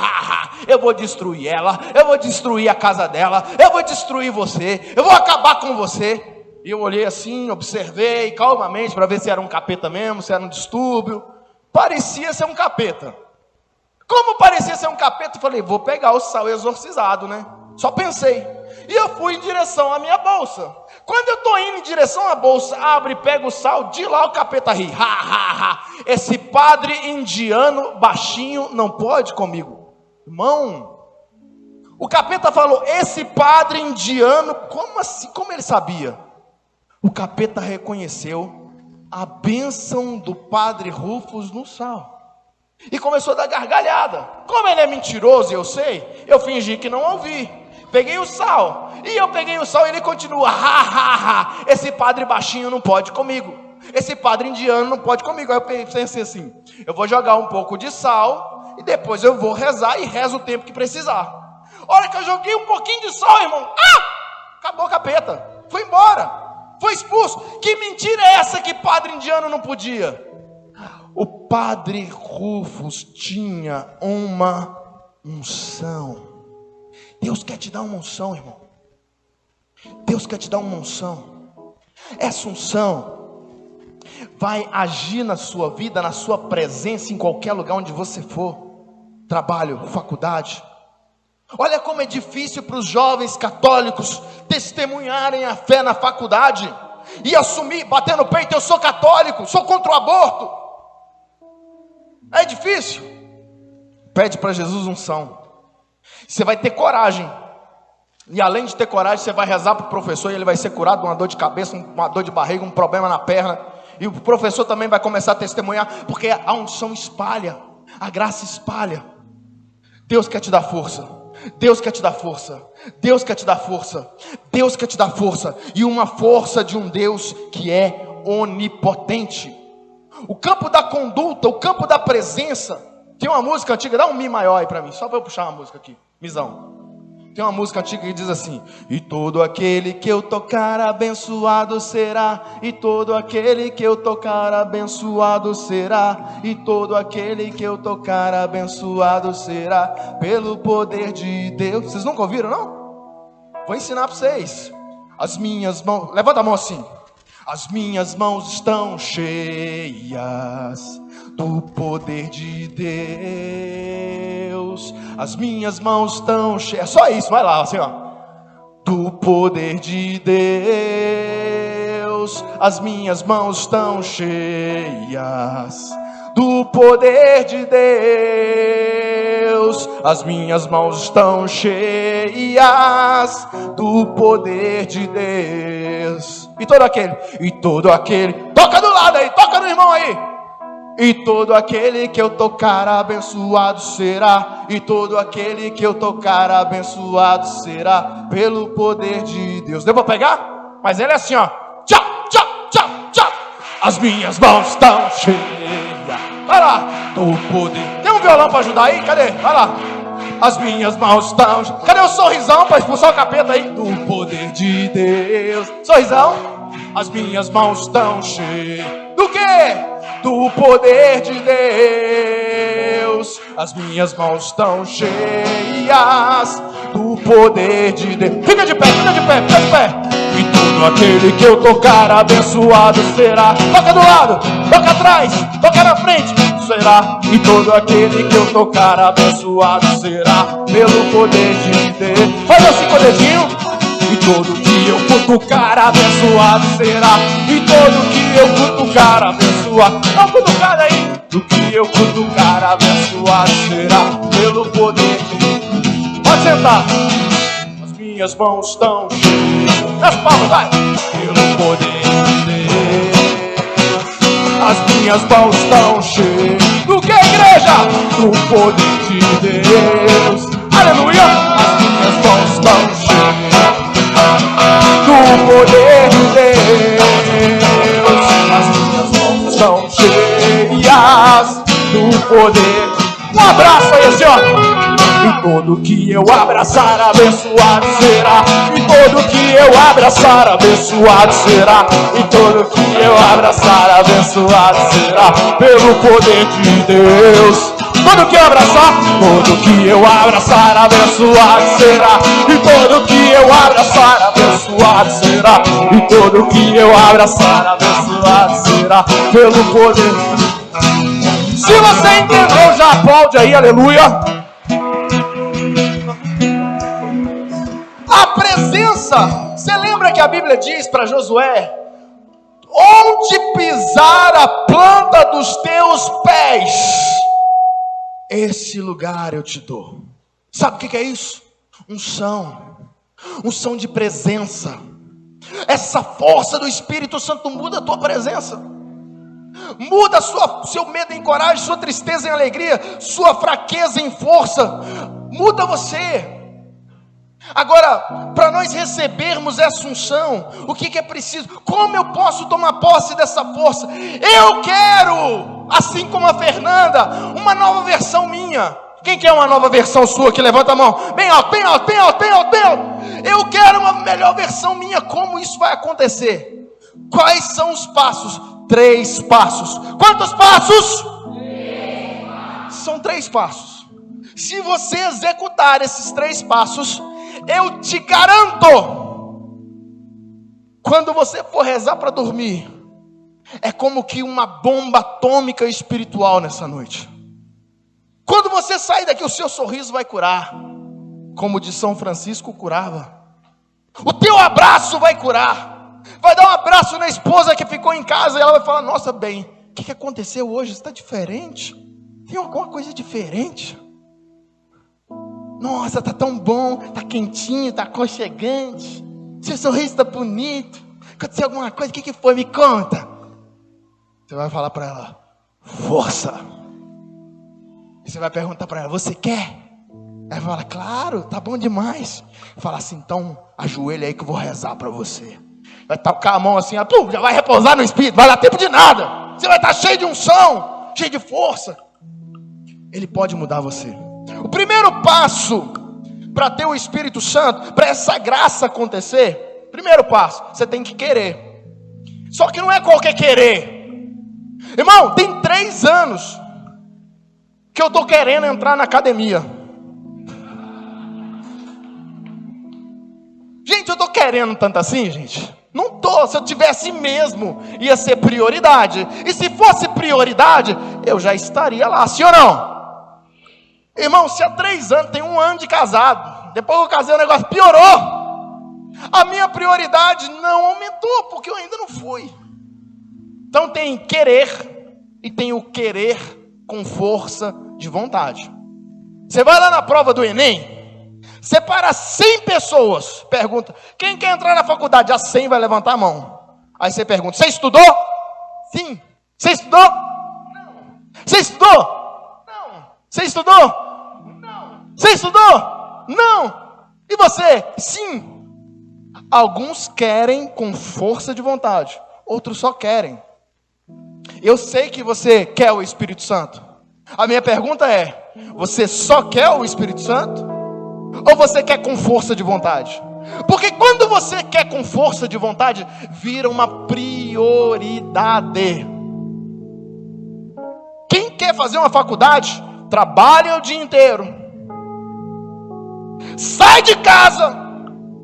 Eu vou destruir ela, eu vou destruir a casa dela, eu vou destruir você, eu vou acabar com você. E eu olhei assim, observei calmamente para ver se era um capeta mesmo, se era um distúrbio. Parecia ser um capeta. Como parecia ser um capeta, eu falei, vou pegar o sal exorcizado, né? Só pensei. E eu fui em direção à minha bolsa. Quando eu estou indo em direção à bolsa, abre e pega o sal, de lá o capeta ri. Esse padre indiano baixinho não pode comigo. Irmão, o capeta falou, esse padre indiano, como assim? Como ele sabia? O capeta reconheceu a bênção do padre Rufus no sal. E começou a dar gargalhada. Como ele é mentiroso, eu sei, eu fingi que não ouvi. Peguei o sal. E eu peguei o sal e ele continua. Esse padre baixinho não pode comigo. Esse padre indiano não pode comigo. Aí eu pensei assim, eu vou jogar um pouco de sal e depois eu vou rezar e rezo o tempo que precisar. A hora que eu joguei um pouquinho de sal, irmão, acabou o capeta. Foi embora. Foi expulso. Que mentira é essa que padre indiano não podia? O padre Rufus tinha uma unção. Deus quer te dar uma unção, irmão. Deus quer te dar uma unção. Essa unção vai agir na sua vida, na sua presença, em qualquer lugar onde você for. Trabalho, faculdade. Olha como é difícil para os jovens católicos testemunharem a fé na faculdade e assumir, bater no peito, eu sou católico, sou contra o aborto. É difícil. Pede para Jesus unção. Você vai ter coragem. E além de ter coragem, você vai rezar para o professor e ele vai ser curado de uma dor de cabeça, uma dor de barriga, um problema na perna. E o professor também vai começar a testemunhar, porque a unção espalha, a graça espalha. Deus quer te dar força. Deus quer te dar força. Deus quer te dar força. Deus quer te dar força. E uma força de um Deus que é onipotente. O campo da conduta, o campo da presença. Tem uma música antiga, dá um mi maior aí para mim, só para eu puxar uma música aqui, misão. Tem uma música antiga que diz assim: e todo aquele que eu tocar abençoado será, e todo aquele que eu tocar abençoado será, e todo aquele que eu tocar abençoado será, pelo poder de Deus. Vocês nunca ouviram, não? Vou ensinar para vocês. As minhas mãos, levanta a mão assim. As minhas mãos estão cheias do poder de Deus. As minhas mãos estão cheias. Só isso, vai lá, assim, ó. Do poder de Deus. As minhas mãos estão cheias do poder de Deus. As minhas mãos estão cheias do poder de Deus. E todo aquele, toca do lado aí, toca no irmão aí. E todo aquele que eu tocar abençoado será, e todo aquele que eu tocar abençoado será, pelo poder de Deus. Deu pra pegar? Mas ele é assim, ó. Tchau, tchau, tchau, tchau. As minhas mãos estão cheias. Vai lá, do poder. Tem um violão para ajudar aí? Cadê? Vai lá. As minhas mãos estão... Cadê o sorrisão para expulsar o capeta aí? Do poder de Deus. Sorrisão. As minhas mãos estão cheias. Do quê? Do poder de Deus. As minhas mãos estão cheias do poder de Deus. Fica de pé, fica de pé, fica de pé. E todo aquele que eu tocar abençoado será. Toca do lado, toca atrás, toca na frente. Será, e todo aquele que eu tocar abençoado será, pelo poder de Deus. Faz assim com o dedinho. E todo que eu cutucar abençoado será, e todo que eu cutucar abençoado. Dá uma cutucada aí. Do que eu cutucar abençoado será, pelo poder de Deus. apresentar. As minhas mãos estão cheias. As palmas, vai. Pelo poder de Deus. As minhas mãos estão cheias. Do que, igreja? Do poder de Deus. Aleluia. As minhas mãos estão cheias. Do poder de Deus. As minhas mãos estão cheias do poder. Um abraço aí, Senhor. E todo que eu abraçar, abençoado será. E todo que eu abraçar, abençoado será. E todo que eu abraçar, abençoado será. Pelo poder de Deus. Todo que eu abraçar, todo que eu abraçar, abençoado será. E todo que eu abraçar, abençoado será. E todo que eu abraçar, abençoado será. Pelo poder. Se você entendeu, já aplaude aí, aleluia. A presença, você lembra que a Bíblia diz para Josué: onde pisar a planta dos teus pés, esse lugar eu te dou. Sabe o que é isso? Unção de presença. Essa força do Espírito Santo muda a tua presença, muda seu medo em coragem, sua tristeza em alegria, sua fraqueza em força, muda você. Agora, para nós recebermos essa unção, o que é preciso? Como eu posso tomar posse dessa força? Eu quero, assim como a Fernanda, uma nova versão minha. Quem quer uma nova versão sua? Que levanta a mão. Bem alto, bem alto, bem alto, bem alto, bem alto. Eu quero uma melhor versão minha. Como isso vai acontecer? Quais são os passos? 3 passos. Quantos passos? 3 passos. São 3 passos. Se você executar esses 3 passos, eu te garanto, quando você for rezar para dormir, é como que uma bomba atômica espiritual nessa noite. Quando você sair daqui, o seu sorriso vai curar, como de São Francisco curava. O teu abraço vai curar. Vai dar um abraço na esposa que ficou em casa e ela vai falar: nossa, bem, o que aconteceu hoje? Está diferente? Tem alguma coisa diferente? Nossa, está tão bom, está quentinho, está aconchegante. Seu sorriso está bonito. Aconteceu alguma coisa? O que foi? Me conta. Você vai falar para ela: força. E você vai perguntar para ela: você quer? Ela fala: claro, tá bom demais. Fala assim: então ajoelha aí que eu vou rezar para você. Vai tocar a mão assim, já vai repousar no Espírito, vai dar tempo de nada. Você vai estar cheio de unção, cheio de força. Ele pode mudar você. O primeiro passo para ter o Espírito Santo, para essa graça acontecer, primeiro passo, você tem que querer. Só que não é qualquer querer. Irmão, tem 3 anos que eu estou querendo entrar na academia. Gente, eu estou querendo tanto assim, gente? Não estou. Se eu tivesse mesmo, ia ser prioridade. E se fosse prioridade, eu já estaria lá, sim ou não? Irmão, se há 3 anos, tem 1 ano de casado, depois que eu casei o negócio piorou. A minha prioridade não aumentou, porque eu ainda não fui. Então tem querer e tem o querer com força de vontade. Você vai lá na prova do Enem, separa 100 pessoas, pergunta: quem quer entrar na faculdade? A 100 vai levantar a mão. Aí você pergunta: você estudou? Sim. Você estudou? Não. Você estudou? Você estudou? Não. Você estudou? Não. E você? Sim. Alguns querem com força de vontade, outros só querem. Eu sei que você quer o Espírito Santo. A minha pergunta é: você só quer o Espírito Santo? Ou você quer com força de vontade? Porque quando você quer com força de vontade, vira uma prioridade. Quem quer fazer uma faculdade, trabalha o dia inteiro, sai de casa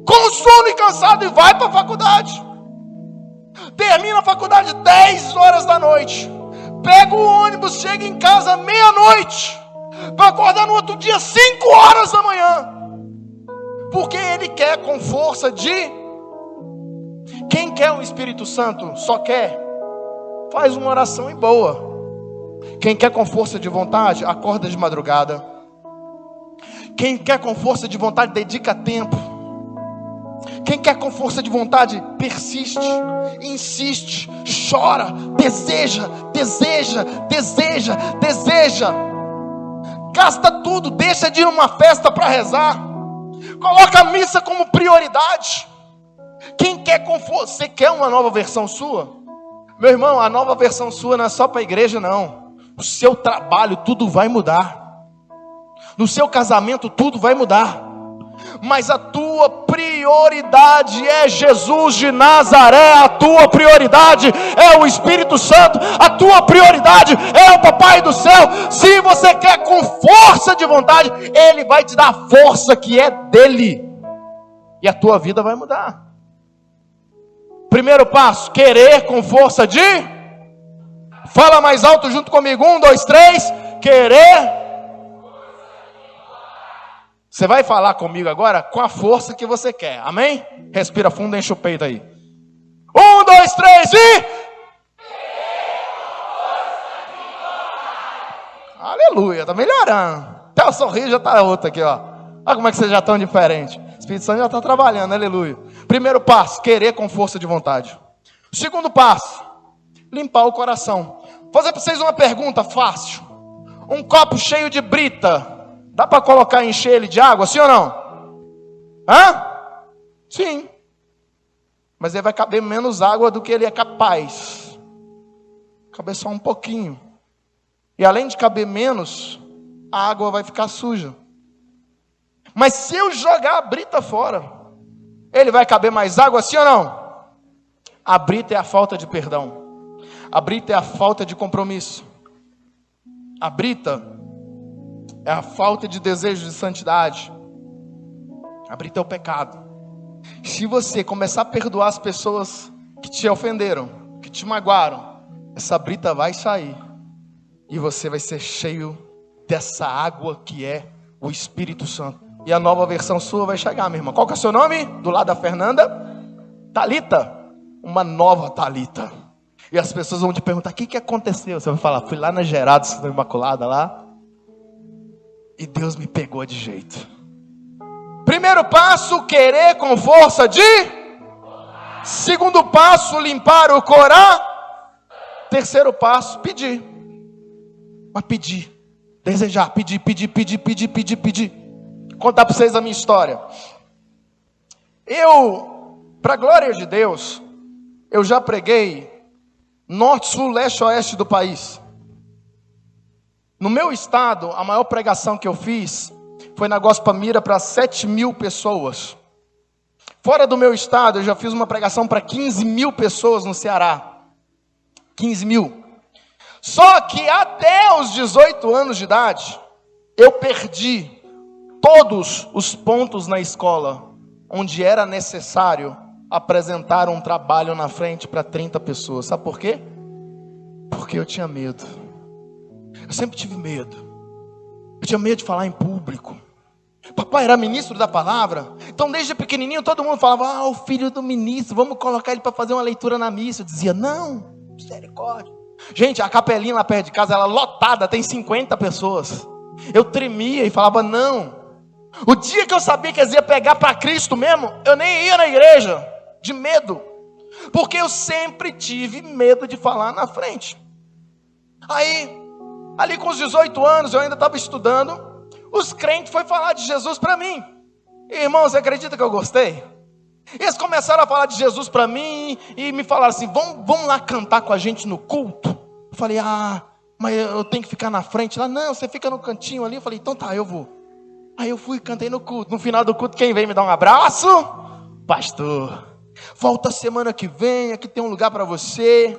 com sono e cansado e vai para a faculdade. Termina a faculdade 10 horas da noite, pega o ônibus, chega em casa meia-noite, para acordar no outro dia 5 horas da manhã. Porque ele quer com força de... Quem quer o Espírito Santo só quer, faz uma oração e boa. Quem quer com força de vontade, acorda de madrugada. Quem quer com força de vontade, dedica tempo. Quem quer com força de vontade, persiste, insiste, chora, deseja. Gasta tudo, deixa de ir numa festa para rezar. Coloca a missa como prioridade. Quem quer com força, você quer uma nova versão sua? Meu irmão, a nova versão sua não é só para a igreja não. O seu trabalho, tudo vai mudar. No seu casamento, tudo vai mudar. Mas a tua prioridade é Jesus de Nazaré. A tua prioridade é o Espírito Santo. A tua prioridade é o Papai do céu. Se você quer com força de vontade, Ele vai te dar a força que é dele. E a tua vida vai mudar. Primeiro passo, querer com força de... Fala mais alto junto comigo. 1, 2, 3. Querer. Você vai falar comigo agora com a força que você quer. Amém? Respira fundo, enche o peito aí. 1, 2, 3 e... Aleluia, tá melhorando. Até o sorriso já tá outro aqui, ó. Olha como é que vocês já estão diferentes. O Espírito Santo já está trabalhando, aleluia. Primeiro passo, querer com força de vontade. Segundo passo, limpar o coração. Vou fazer para vocês uma pergunta fácil. Um copo cheio de brita, dá para colocar e encher ele de água, sim ou não? Hã? Sim. Mas ele vai caber menos água do que ele é capaz. Caber só um pouquinho. E além de caber menos, a água vai ficar suja. Mas se eu jogar a brita fora, ele vai caber mais água, sim ou não? A brita é a falta de perdão. A brita é a falta de compromisso. A brita é a falta de desejo de santidade. A brita é o pecado. Se você começar a perdoar as pessoas que te ofenderam, que te magoaram, essa brita vai sair. E você vai ser cheio dessa água que é o Espírito Santo. E a nova versão sua vai chegar, minha irmã. Qual que é o seu nome? Do lado da Fernanda? Talita. Uma nova Talita. E as pessoas vão te perguntar, o que aconteceu? Você vai falar, fui lá na Gerados da Imaculada lá. E Deus me pegou de jeito. Primeiro passo, querer com força de... Segundo passo, limpar o coração. Terceiro passo, pedir. Mas pedir. Desejar, pedir. Contar para vocês a minha história. Para a glória de Deus, eu já preguei norte, sul, leste, oeste do país. No meu estado, a maior pregação que eu fiz foi na Gospel Mira para 7.000 pessoas. Fora do meu estado, eu já fiz uma pregação para 15.000 pessoas no Ceará. 15.000. Só que até os 18 anos de idade, eu perdi todos os pontos na escola onde era necessário apresentar um trabalho na frente para 30 pessoas. Sabe por quê? Porque eu tinha medo. Eu sempre tive medo. Eu tinha medo de falar em público. Papai era ministro da palavra. Então desde pequenininho todo mundo falava, o filho do ministro, vamos colocar ele para fazer uma leitura na missa. Eu dizia, não, misericórdia. Gente, a capelinha lá perto de casa, ela lotada, tem 50 pessoas. Eu tremia e falava, não. O dia que eu sabia que eles iam pegar para Cristo mesmo, eu nem ia na igreja, de medo. Porque eu sempre tive medo de falar na frente. Aí, ali com os 18 anos, eu ainda estava estudando, os crentes foram falar de Jesus para mim. E, irmão, você acredita que eu gostei? Eles começaram a falar de Jesus para mim e me falaram assim, vamos lá cantar com a gente no culto? Eu falei, mas eu tenho que ficar na frente lá? Não, você fica no cantinho ali. Eu falei, então tá, eu vou. Aí eu fui e cantei no culto. No final do culto, quem veio me dar um abraço? Pastor, volta semana que vem, aqui tem um lugar para você.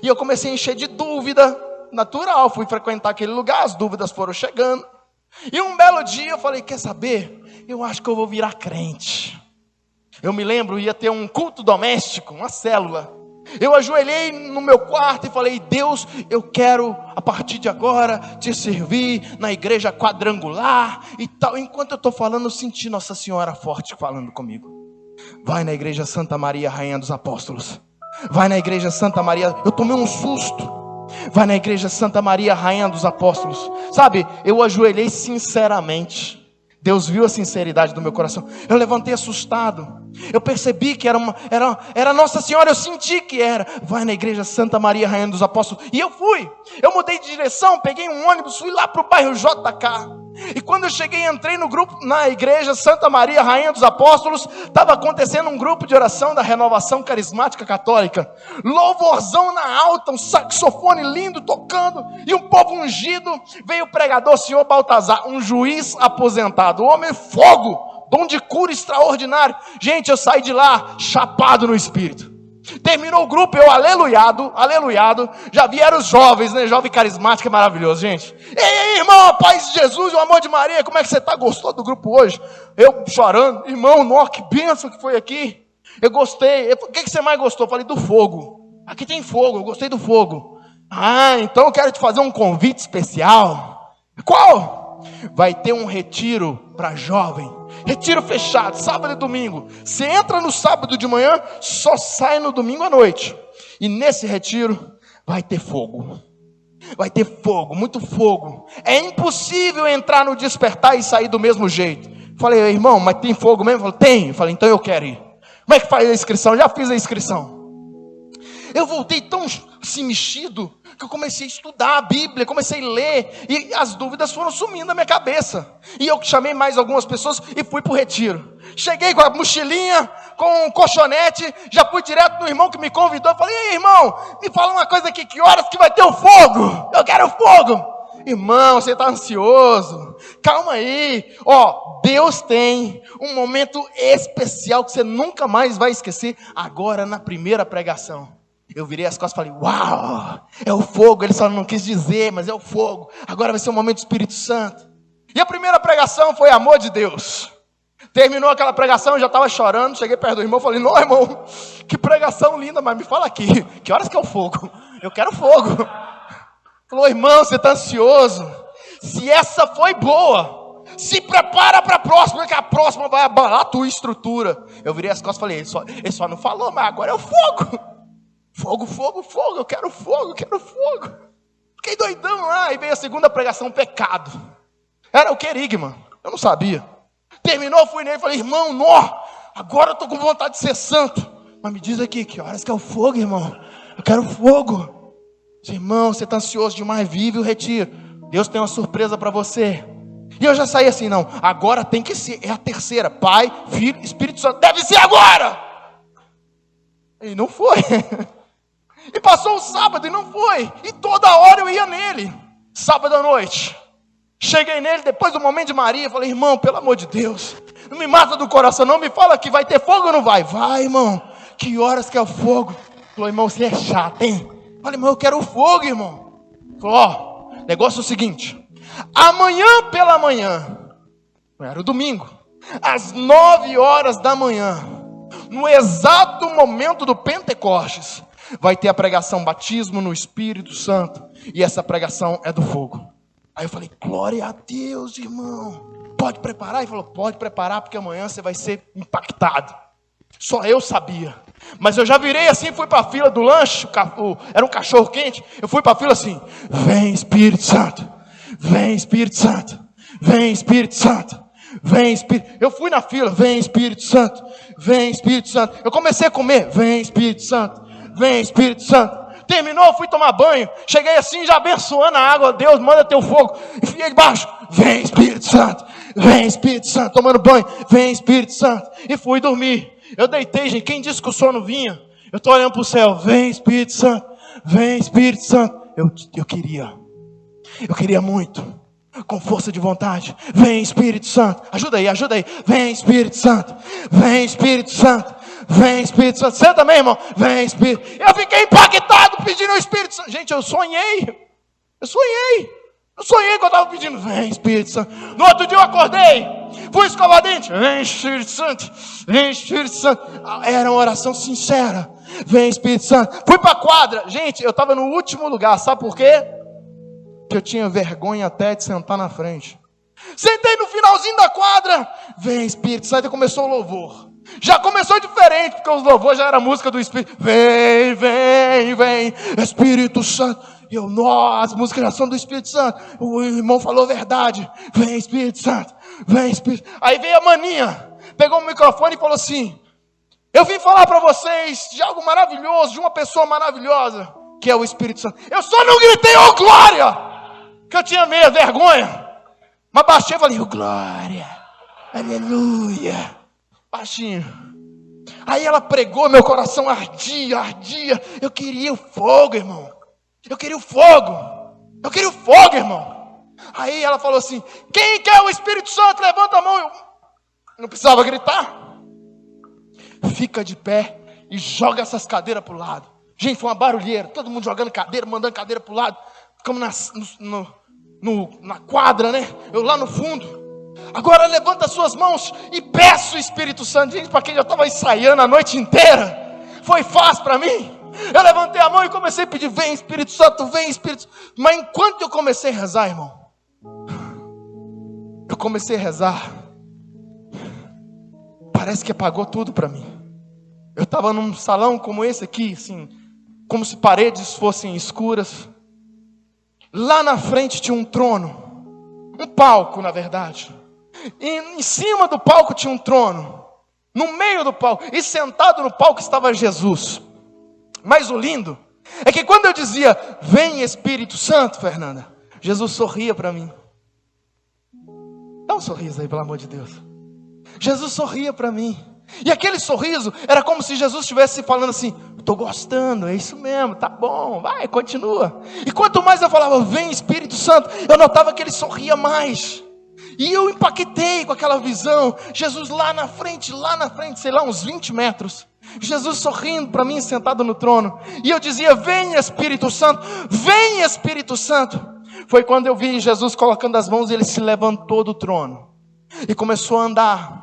E eu comecei a encher de dúvida, natural. Fui frequentar aquele lugar, as dúvidas foram chegando. E um belo dia eu falei, quer saber? Eu acho que eu vou virar crente. Eu me lembro, ia ter um culto doméstico, uma célula. Eu ajoelhei no meu quarto e falei, Deus, eu quero a partir de agora te servir na igreja quadrangular e tal. Enquanto eu estou falando, eu senti Nossa Senhora forte falando comigo. Vai na igreja Santa Maria, Rainha dos Apóstolos. Vai na igreja Santa Maria. Eu tomei um susto. Vai na igreja Santa Maria, Rainha dos Apóstolos. Sabe, eu ajoelhei sinceramente. Deus viu a sinceridade do meu coração. Eu levantei assustado. Eu percebi que era Nossa Senhora. Eu senti que era. Vai na igreja Santa Maria, Rainha dos Apóstolos. E eu fui. Eu mudei de direção, peguei um ônibus, fui lá para o bairro JK. E quando eu cheguei, entrei no grupo, na igreja Santa Maria, Rainha dos Apóstolos. Estava acontecendo um grupo de oração da Renovação Carismática Católica. Louvorzão na alta, um saxofone lindo tocando. E um povo ungido. Veio o pregador, senhor Baltazar, um juiz aposentado. O homem é fogo, dom de cura extraordinário. Gente, eu saí de lá chapado no espírito. Terminou o grupo, eu aleluiado, já vieram os jovens, né? Jovem carismático é maravilhoso, gente. Ei, irmão, a paz de Jesus, o amor de Maria, como é que você está? Gostou do grupo hoje? Eu chorando, irmão, nossa, que bênção que foi aqui. Eu gostei. O que você mais gostou? Eu falei, do fogo. Aqui tem fogo, eu gostei do fogo. Ah, então eu quero te fazer um convite especial. Qual? Vai ter um retiro para jovem. Retiro fechado, sábado e domingo. Você entra no sábado de manhã, só sai no domingo à noite. E nesse retiro vai ter fogo. Vai ter fogo, muito fogo. É impossível entrar no despertar e sair do mesmo jeito. Falei, irmão, mas tem fogo mesmo? Falei, tem. Falei, então eu quero ir. Como é que faz a inscrição? Já fiz a inscrição. Eu voltei tão assim mexido que eu comecei a estudar a Bíblia, comecei a ler, e as dúvidas foram sumindo da minha cabeça. E eu chamei mais algumas pessoas e fui para o retiro. Cheguei com a mochilinha, com um colchonete, já fui direto no irmão que me convidou. Falei, ei, irmão, me fala uma coisa aqui, que horas que vai ter o fogo? Eu quero fogo. Irmão, você está ansioso? Calma aí. Ó, Deus tem um momento especial que você nunca mais vai esquecer, agora na primeira pregação. Eu virei as costas e falei, uau, é o fogo. Ele só não quis dizer, mas é o fogo. Agora vai ser um momento do Espírito Santo. E a primeira pregação foi amor de Deus. Terminou aquela pregação, eu já estava chorando. Cheguei perto do irmão e falei, não, irmão, que pregação linda, mas me fala aqui, que horas que é o fogo? Eu quero fogo. Falou, irmão, você está ansioso? Se essa foi boa, se prepara para a próxima, que a próxima vai abalar a tua estrutura. Eu virei as costas e falei, ele só não falou, mas agora é o fogo. Fogo, fogo, fogo, eu quero fogo, eu quero fogo. Fiquei doidão lá, e veio a segunda pregação, pecado. Era o querigma, eu não sabia. Terminou, fui nele e falei, irmão, agora eu estou com vontade de ser santo. Mas me diz aqui, que horas que é o fogo, irmão? Eu quero fogo. Irmão, você está ansioso demais, vive o retiro. Deus tem uma surpresa para você. E eu já saí assim, não, agora tem que ser, é a terceira, Pai, Filho, Espírito Santo, deve ser agora. E não foi. E passou o sábado e não foi. E toda hora eu ia nele. Sábado à noite. Cheguei nele depois do momento de Maria. Falei, irmão, pelo amor de Deus, não me mata do coração não. Me fala que vai ter fogo ou não vai? Vai, irmão. Que horas que é o fogo? Falou, irmão, você é chato, hein? Falei, irmão, eu quero o fogo, irmão. Falou, negócio é o seguinte. Amanhã pela manhã, era o domingo, às 9 horas da manhã, no exato momento do Pentecostes, vai ter a pregação batismo no Espírito Santo. E essa pregação é do fogo. Aí eu falei, glória a Deus, irmão. Pode preparar? Ele falou, pode preparar, porque amanhã você vai ser impactado. Só eu sabia. Mas eu já virei assim, fui para a fila do lanche, era um cachorro quente. Eu fui para a fila assim, vem Espírito Santo, vem Espírito Santo, vem Espírito Santo. Vem Espírito, eu fui na fila, vem Espírito Santo, vem Espírito Santo. Eu comecei a comer, vem Espírito Santo, vem Espírito Santo. Terminou, fui tomar banho, cheguei assim já abençoando a água, Deus manda teu fogo. E fiquei debaixo, vem Espírito Santo, tomando banho, vem Espírito Santo. E fui dormir. Eu deitei, gente, quem disse que o sono vinha? Eu estou olhando para o céu, vem Espírito Santo, vem Espírito Santo. Eu queria muito. Com força de vontade, vem Espírito Santo, ajuda aí, vem Espírito Santo, vem Espírito Santo, vem Espírito Santo, você também, irmão, vem Espírito. Eu fiquei impactado pedindo o Espírito Santo. Gente, eu sonhei que eu estava pedindo, vem Espírito Santo. No outro dia eu acordei, fui escovar dente, vem Espírito Santo, vem Espírito Santo. Era uma oração sincera, vem Espírito Santo. Fui para a quadra, gente, eu estava no último lugar, sabe por quê? Eu tinha vergonha até de sentar na frente. Sentei no finalzinho da quadra, vem Espírito Santo, e começou o louvor. Já começou diferente, porque os louvores já era a música do Espírito. Vem, vem, vem, Espírito Santo. E eu, nossa, as músicas já são do Espírito Santo. O irmão falou a verdade. Vem Espírito Santo, vem Espírito. Aí veio a maninha, pegou o microfone e falou assim: eu vim falar para vocês de algo maravilhoso, de uma pessoa maravilhosa, que é o Espírito Santo. Eu só não gritei, ô glória, que eu tinha medo, vergonha. Mas baixei e falei, ô glória, aleluia, baixinho. Aí ela pregou, meu coração ardia. Eu queria o fogo, irmão. Eu queria o fogo, irmão. Aí ela falou assim: quem quer o Espírito Santo? Levanta a mão. Eu não precisava gritar. Fica de pé e joga essas cadeiras para o lado. Gente, foi uma barulheira. Todo mundo jogando cadeira, mandando cadeira para o lado. Ficamos na quadra, né? Eu lá no fundo. Agora levanta as suas mãos e peça o Espírito Santo. Gente, para quem já estava ensaiando a noite inteira, foi fácil para mim. Eu levantei a mão e comecei a pedir: vem Espírito Santo, vem Espírito Santo. Mas enquanto eu comecei a rezar, irmão, parece que apagou tudo para mim. Eu estava num salão como esse aqui, assim, como se paredes fossem escuras. Lá na frente tinha um trono, um palco na verdade. E em cima do palco tinha um trono. No meio do palco, e sentado no palco estava Jesus. Mas o lindo é que quando eu dizia: vem Espírito Santo, Fernanda, Jesus sorria para mim. Dá um sorriso aí, pelo amor de Deus. Jesus sorria para mim. E aquele sorriso era como se Jesus estivesse falando assim: estou gostando, é isso mesmo, tá bom, vai, continua. E quanto mais eu falava: vem Espírito Santo, eu notava que ele sorria mais. E eu impactei com aquela visão. Jesus lá na frente, sei lá, uns 20 metros. Jesus sorrindo para mim, sentado no trono. E eu dizia: vem Espírito Santo, vem Espírito Santo. Foi quando eu vi Jesus colocando as mãos e ele se levantou do trono e começou a andar.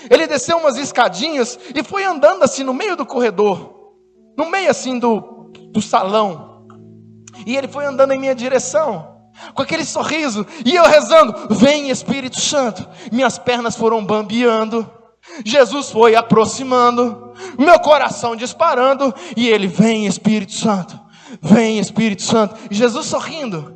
Ele desceu umas escadinhas e foi andando assim no meio do corredor, no meio assim do salão. E ele foi andando em minha direção, com aquele sorriso, e eu rezando: vem Espírito Santo. Minhas pernas foram bambeando, Jesus foi aproximando, meu coração disparando, e ele: vem Espírito Santo, vem Espírito Santo. E Jesus sorrindo,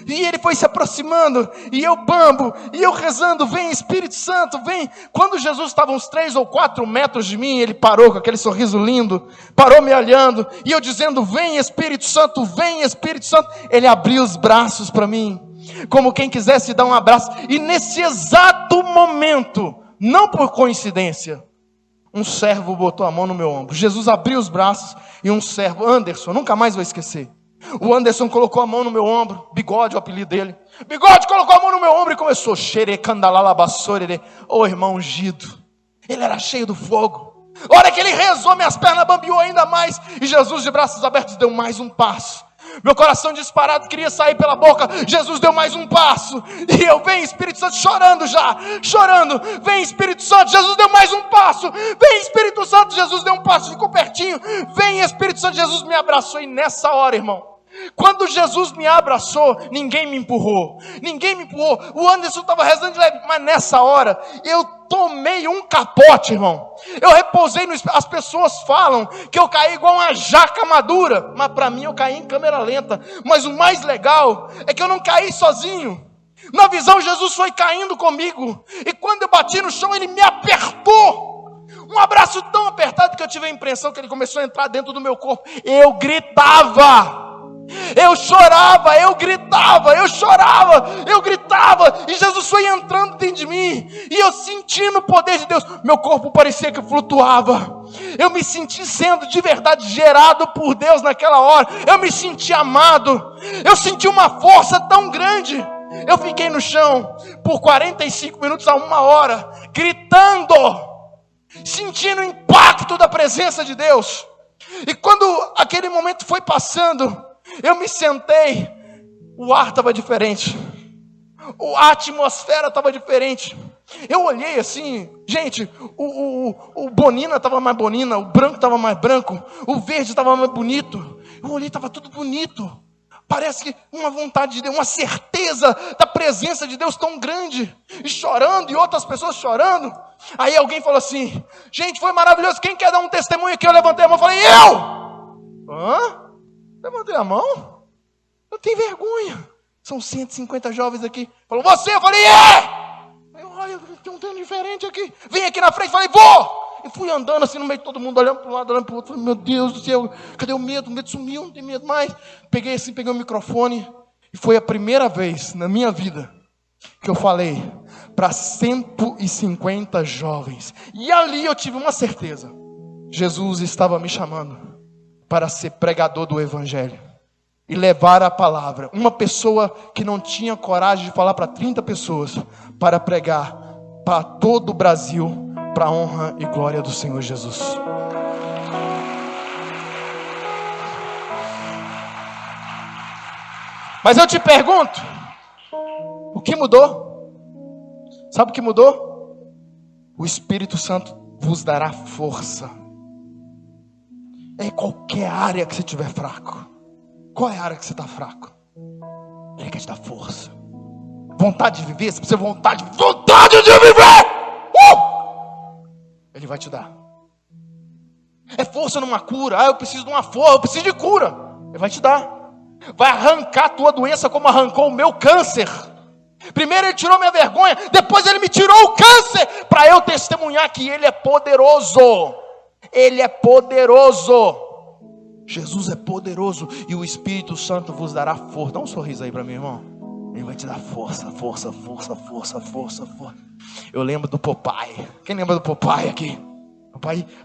e ele foi se aproximando, e eu bambo, e eu rezando: vem Espírito Santo, vem. Quando Jesus estava uns 3 ou 4 metros de mim, ele parou com aquele sorriso lindo, parou me olhando, e eu dizendo: vem Espírito Santo, vem Espírito Santo. Ele abriu os braços para mim, como quem quisesse dar um abraço, e nesse exato momento, não por coincidência, um servo botou a mão no meu ombro. Jesus abriu os braços e um servo, Anderson, nunca mais vou esquecer. O Anderson colocou a mão no meu ombro, Bigode, o apelido dele. Bigode colocou a mão no meu ombro e começou: ô irmão ungido. Ele era cheio do fogo. A hora que ele rezou, minhas pernas bambeou ainda mais. E Jesus, de braços abertos, deu mais um passo. Meu coração disparado queria sair pela boca. Jesus deu mais um passo. E eu: vem Espírito Santo, chorando. Vem Espírito Santo. Jesus deu mais um passo. Vem Espírito Santo. Jesus deu um passo, ficou pertinho. Vem Espírito Santo. Jesus me abraçou. E nessa hora, irmão, quando Jesus me abraçou, ninguém me empurrou. O Anderson estava rezando de leve, mas nessa hora eu tomei um capote, irmão. Eu repousei as pessoas falam que eu caí igual uma jaca madura, mas para mim eu caí em câmera lenta. Mas o mais legal é que eu não caí sozinho. Na visão, Jesus foi caindo comigo, e quando eu bati no chão, ele me apertou. Um abraço tão apertado que eu tive a impressão que ele começou a entrar dentro do meu corpo. Eu gritava, eu chorava, eu gritava, e Jesus foi entrando dentro de mim, e eu sentindo o poder de Deus. Meu corpo parecia que flutuava. Eu me senti sendo de verdade gerado por Deus naquela hora. Eu me senti amado. Eu senti uma força tão grande. Eu fiquei no chão por 45 minutos a 1 hora, gritando, sentindo o impacto da presença de Deus. E quando aquele momento foi passando, eu me sentei, o ar estava diferente, a atmosfera estava diferente. Eu olhei assim, gente, o bonina estava mais bonina, o branco estava mais branco, o verde estava mais bonito. Eu olhei, estava tudo bonito. Parece que uma vontade de Deus, uma certeza da presença de Deus tão grande. E chorando, e outras pessoas chorando. Aí alguém falou assim: gente, foi maravilhoso, quem quer dar um testemunho aqui? Eu levantei a mão e falei: eu! Hã? Levantei a mão? Eu tenho vergonha. São 150 jovens aqui. Falou: você? Eu falei: é! tem um trem diferente aqui. Vem aqui na frente, falei, vou! E fui andando assim no meio de todo mundo, olhando para um lado, olhando para o outro. Falei, meu Deus do céu, cadê o medo? O medo sumiu, não tem medo mais. Peguei o microfone. E foi a primeira vez na minha vida que eu falei para 150 jovens. E ali eu tive uma certeza. Jesus estava me chamando para ser pregador do Evangelho. E levar a palavra. Uma pessoa que não tinha coragem de falar para 30 pessoas. Para pregar para todo o Brasil. Para a honra e glória do Senhor Jesus. Mas eu te pergunto, o que mudou? Sabe o que mudou? O Espírito Santo vos dará força. Em qualquer área que você estiver fraco. Qual é a área que você está fraco? Ele quer te dar força. Vontade de viver, se você vontade de viver! Ele vai te dar. É força numa cura. Eu preciso de uma força, eu preciso de cura. Ele vai te dar. Vai arrancar a tua doença como arrancou o meu câncer. Primeiro ele tirou minha vergonha, depois ele me tirou o câncer, para eu testemunhar que ele é poderoso. Ele é poderoso. Jesus é poderoso e o Espírito Santo vos dará força. Dá um sorriso aí para mim, irmão. Ele vai te dar força. Eu lembro do Popeye. Quem lembra do Popeye aqui?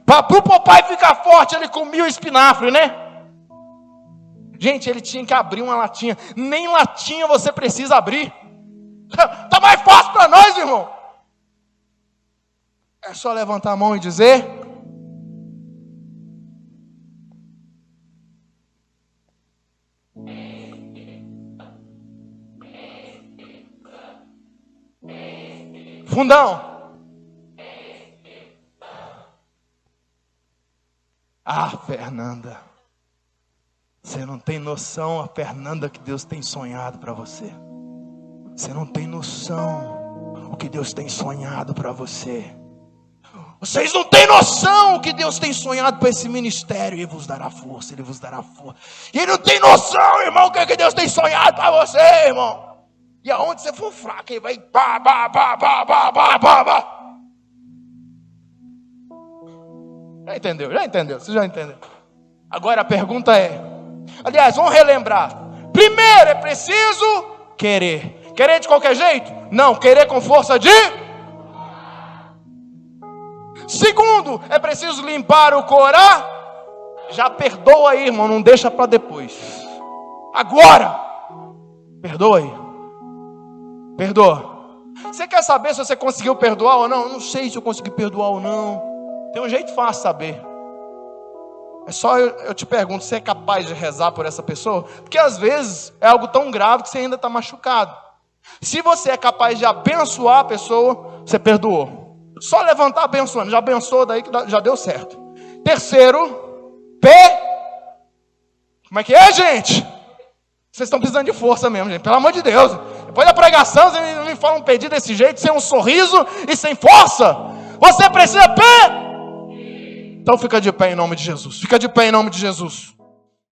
Para o Popeye ficar forte, ele comia o espinafre, né? Gente, ele tinha que abrir uma latinha. Nem latinha você precisa abrir. Tá mais fácil para nós, irmão. É só levantar a mão e dizer: fundão. Fernanda, você não tem noção, a Fernanda, que Deus tem sonhado para você. Você não tem noção o que Deus tem sonhado para você. Vocês não têm noção o que Deus tem sonhado para esse ministério. Ele vos dará força, Ele vos dará força. E Ele não tem noção, irmão, o que Deus tem sonhado para você, irmão. E aonde você for fraco, Ele vai Já entendeu, você já entendeu. Agora a pergunta é, aliás, vamos relembrar. Primeiro é preciso querer. Querer de qualquer jeito? Não, querer com força de... Segundo, é preciso limpar o coração. Já perdoa aí, irmão, não deixa para depois. Agora, perdoa aí. Perdoa. Você quer saber se você conseguiu perdoar ou não? Eu não sei se eu consegui perdoar ou não. Tem um jeito fácil de saber. É só eu te pergunto, você é capaz de rezar por essa pessoa? Porque às vezes é algo tão grave que você ainda está machucado. Se você é capaz de abençoar a pessoa, você perdoou. Só levantar abençoando. Já abençoou, daí que já deu certo. Terceiro, como é que é, gente? Vocês estão precisando de força mesmo, gente. Pelo amor de Deus. Depois da pregação, vocês não me falam pedir desse jeito, sem um sorriso e sem força. Você precisa Então fica de pé em nome de Jesus. Fica de pé em nome de Jesus.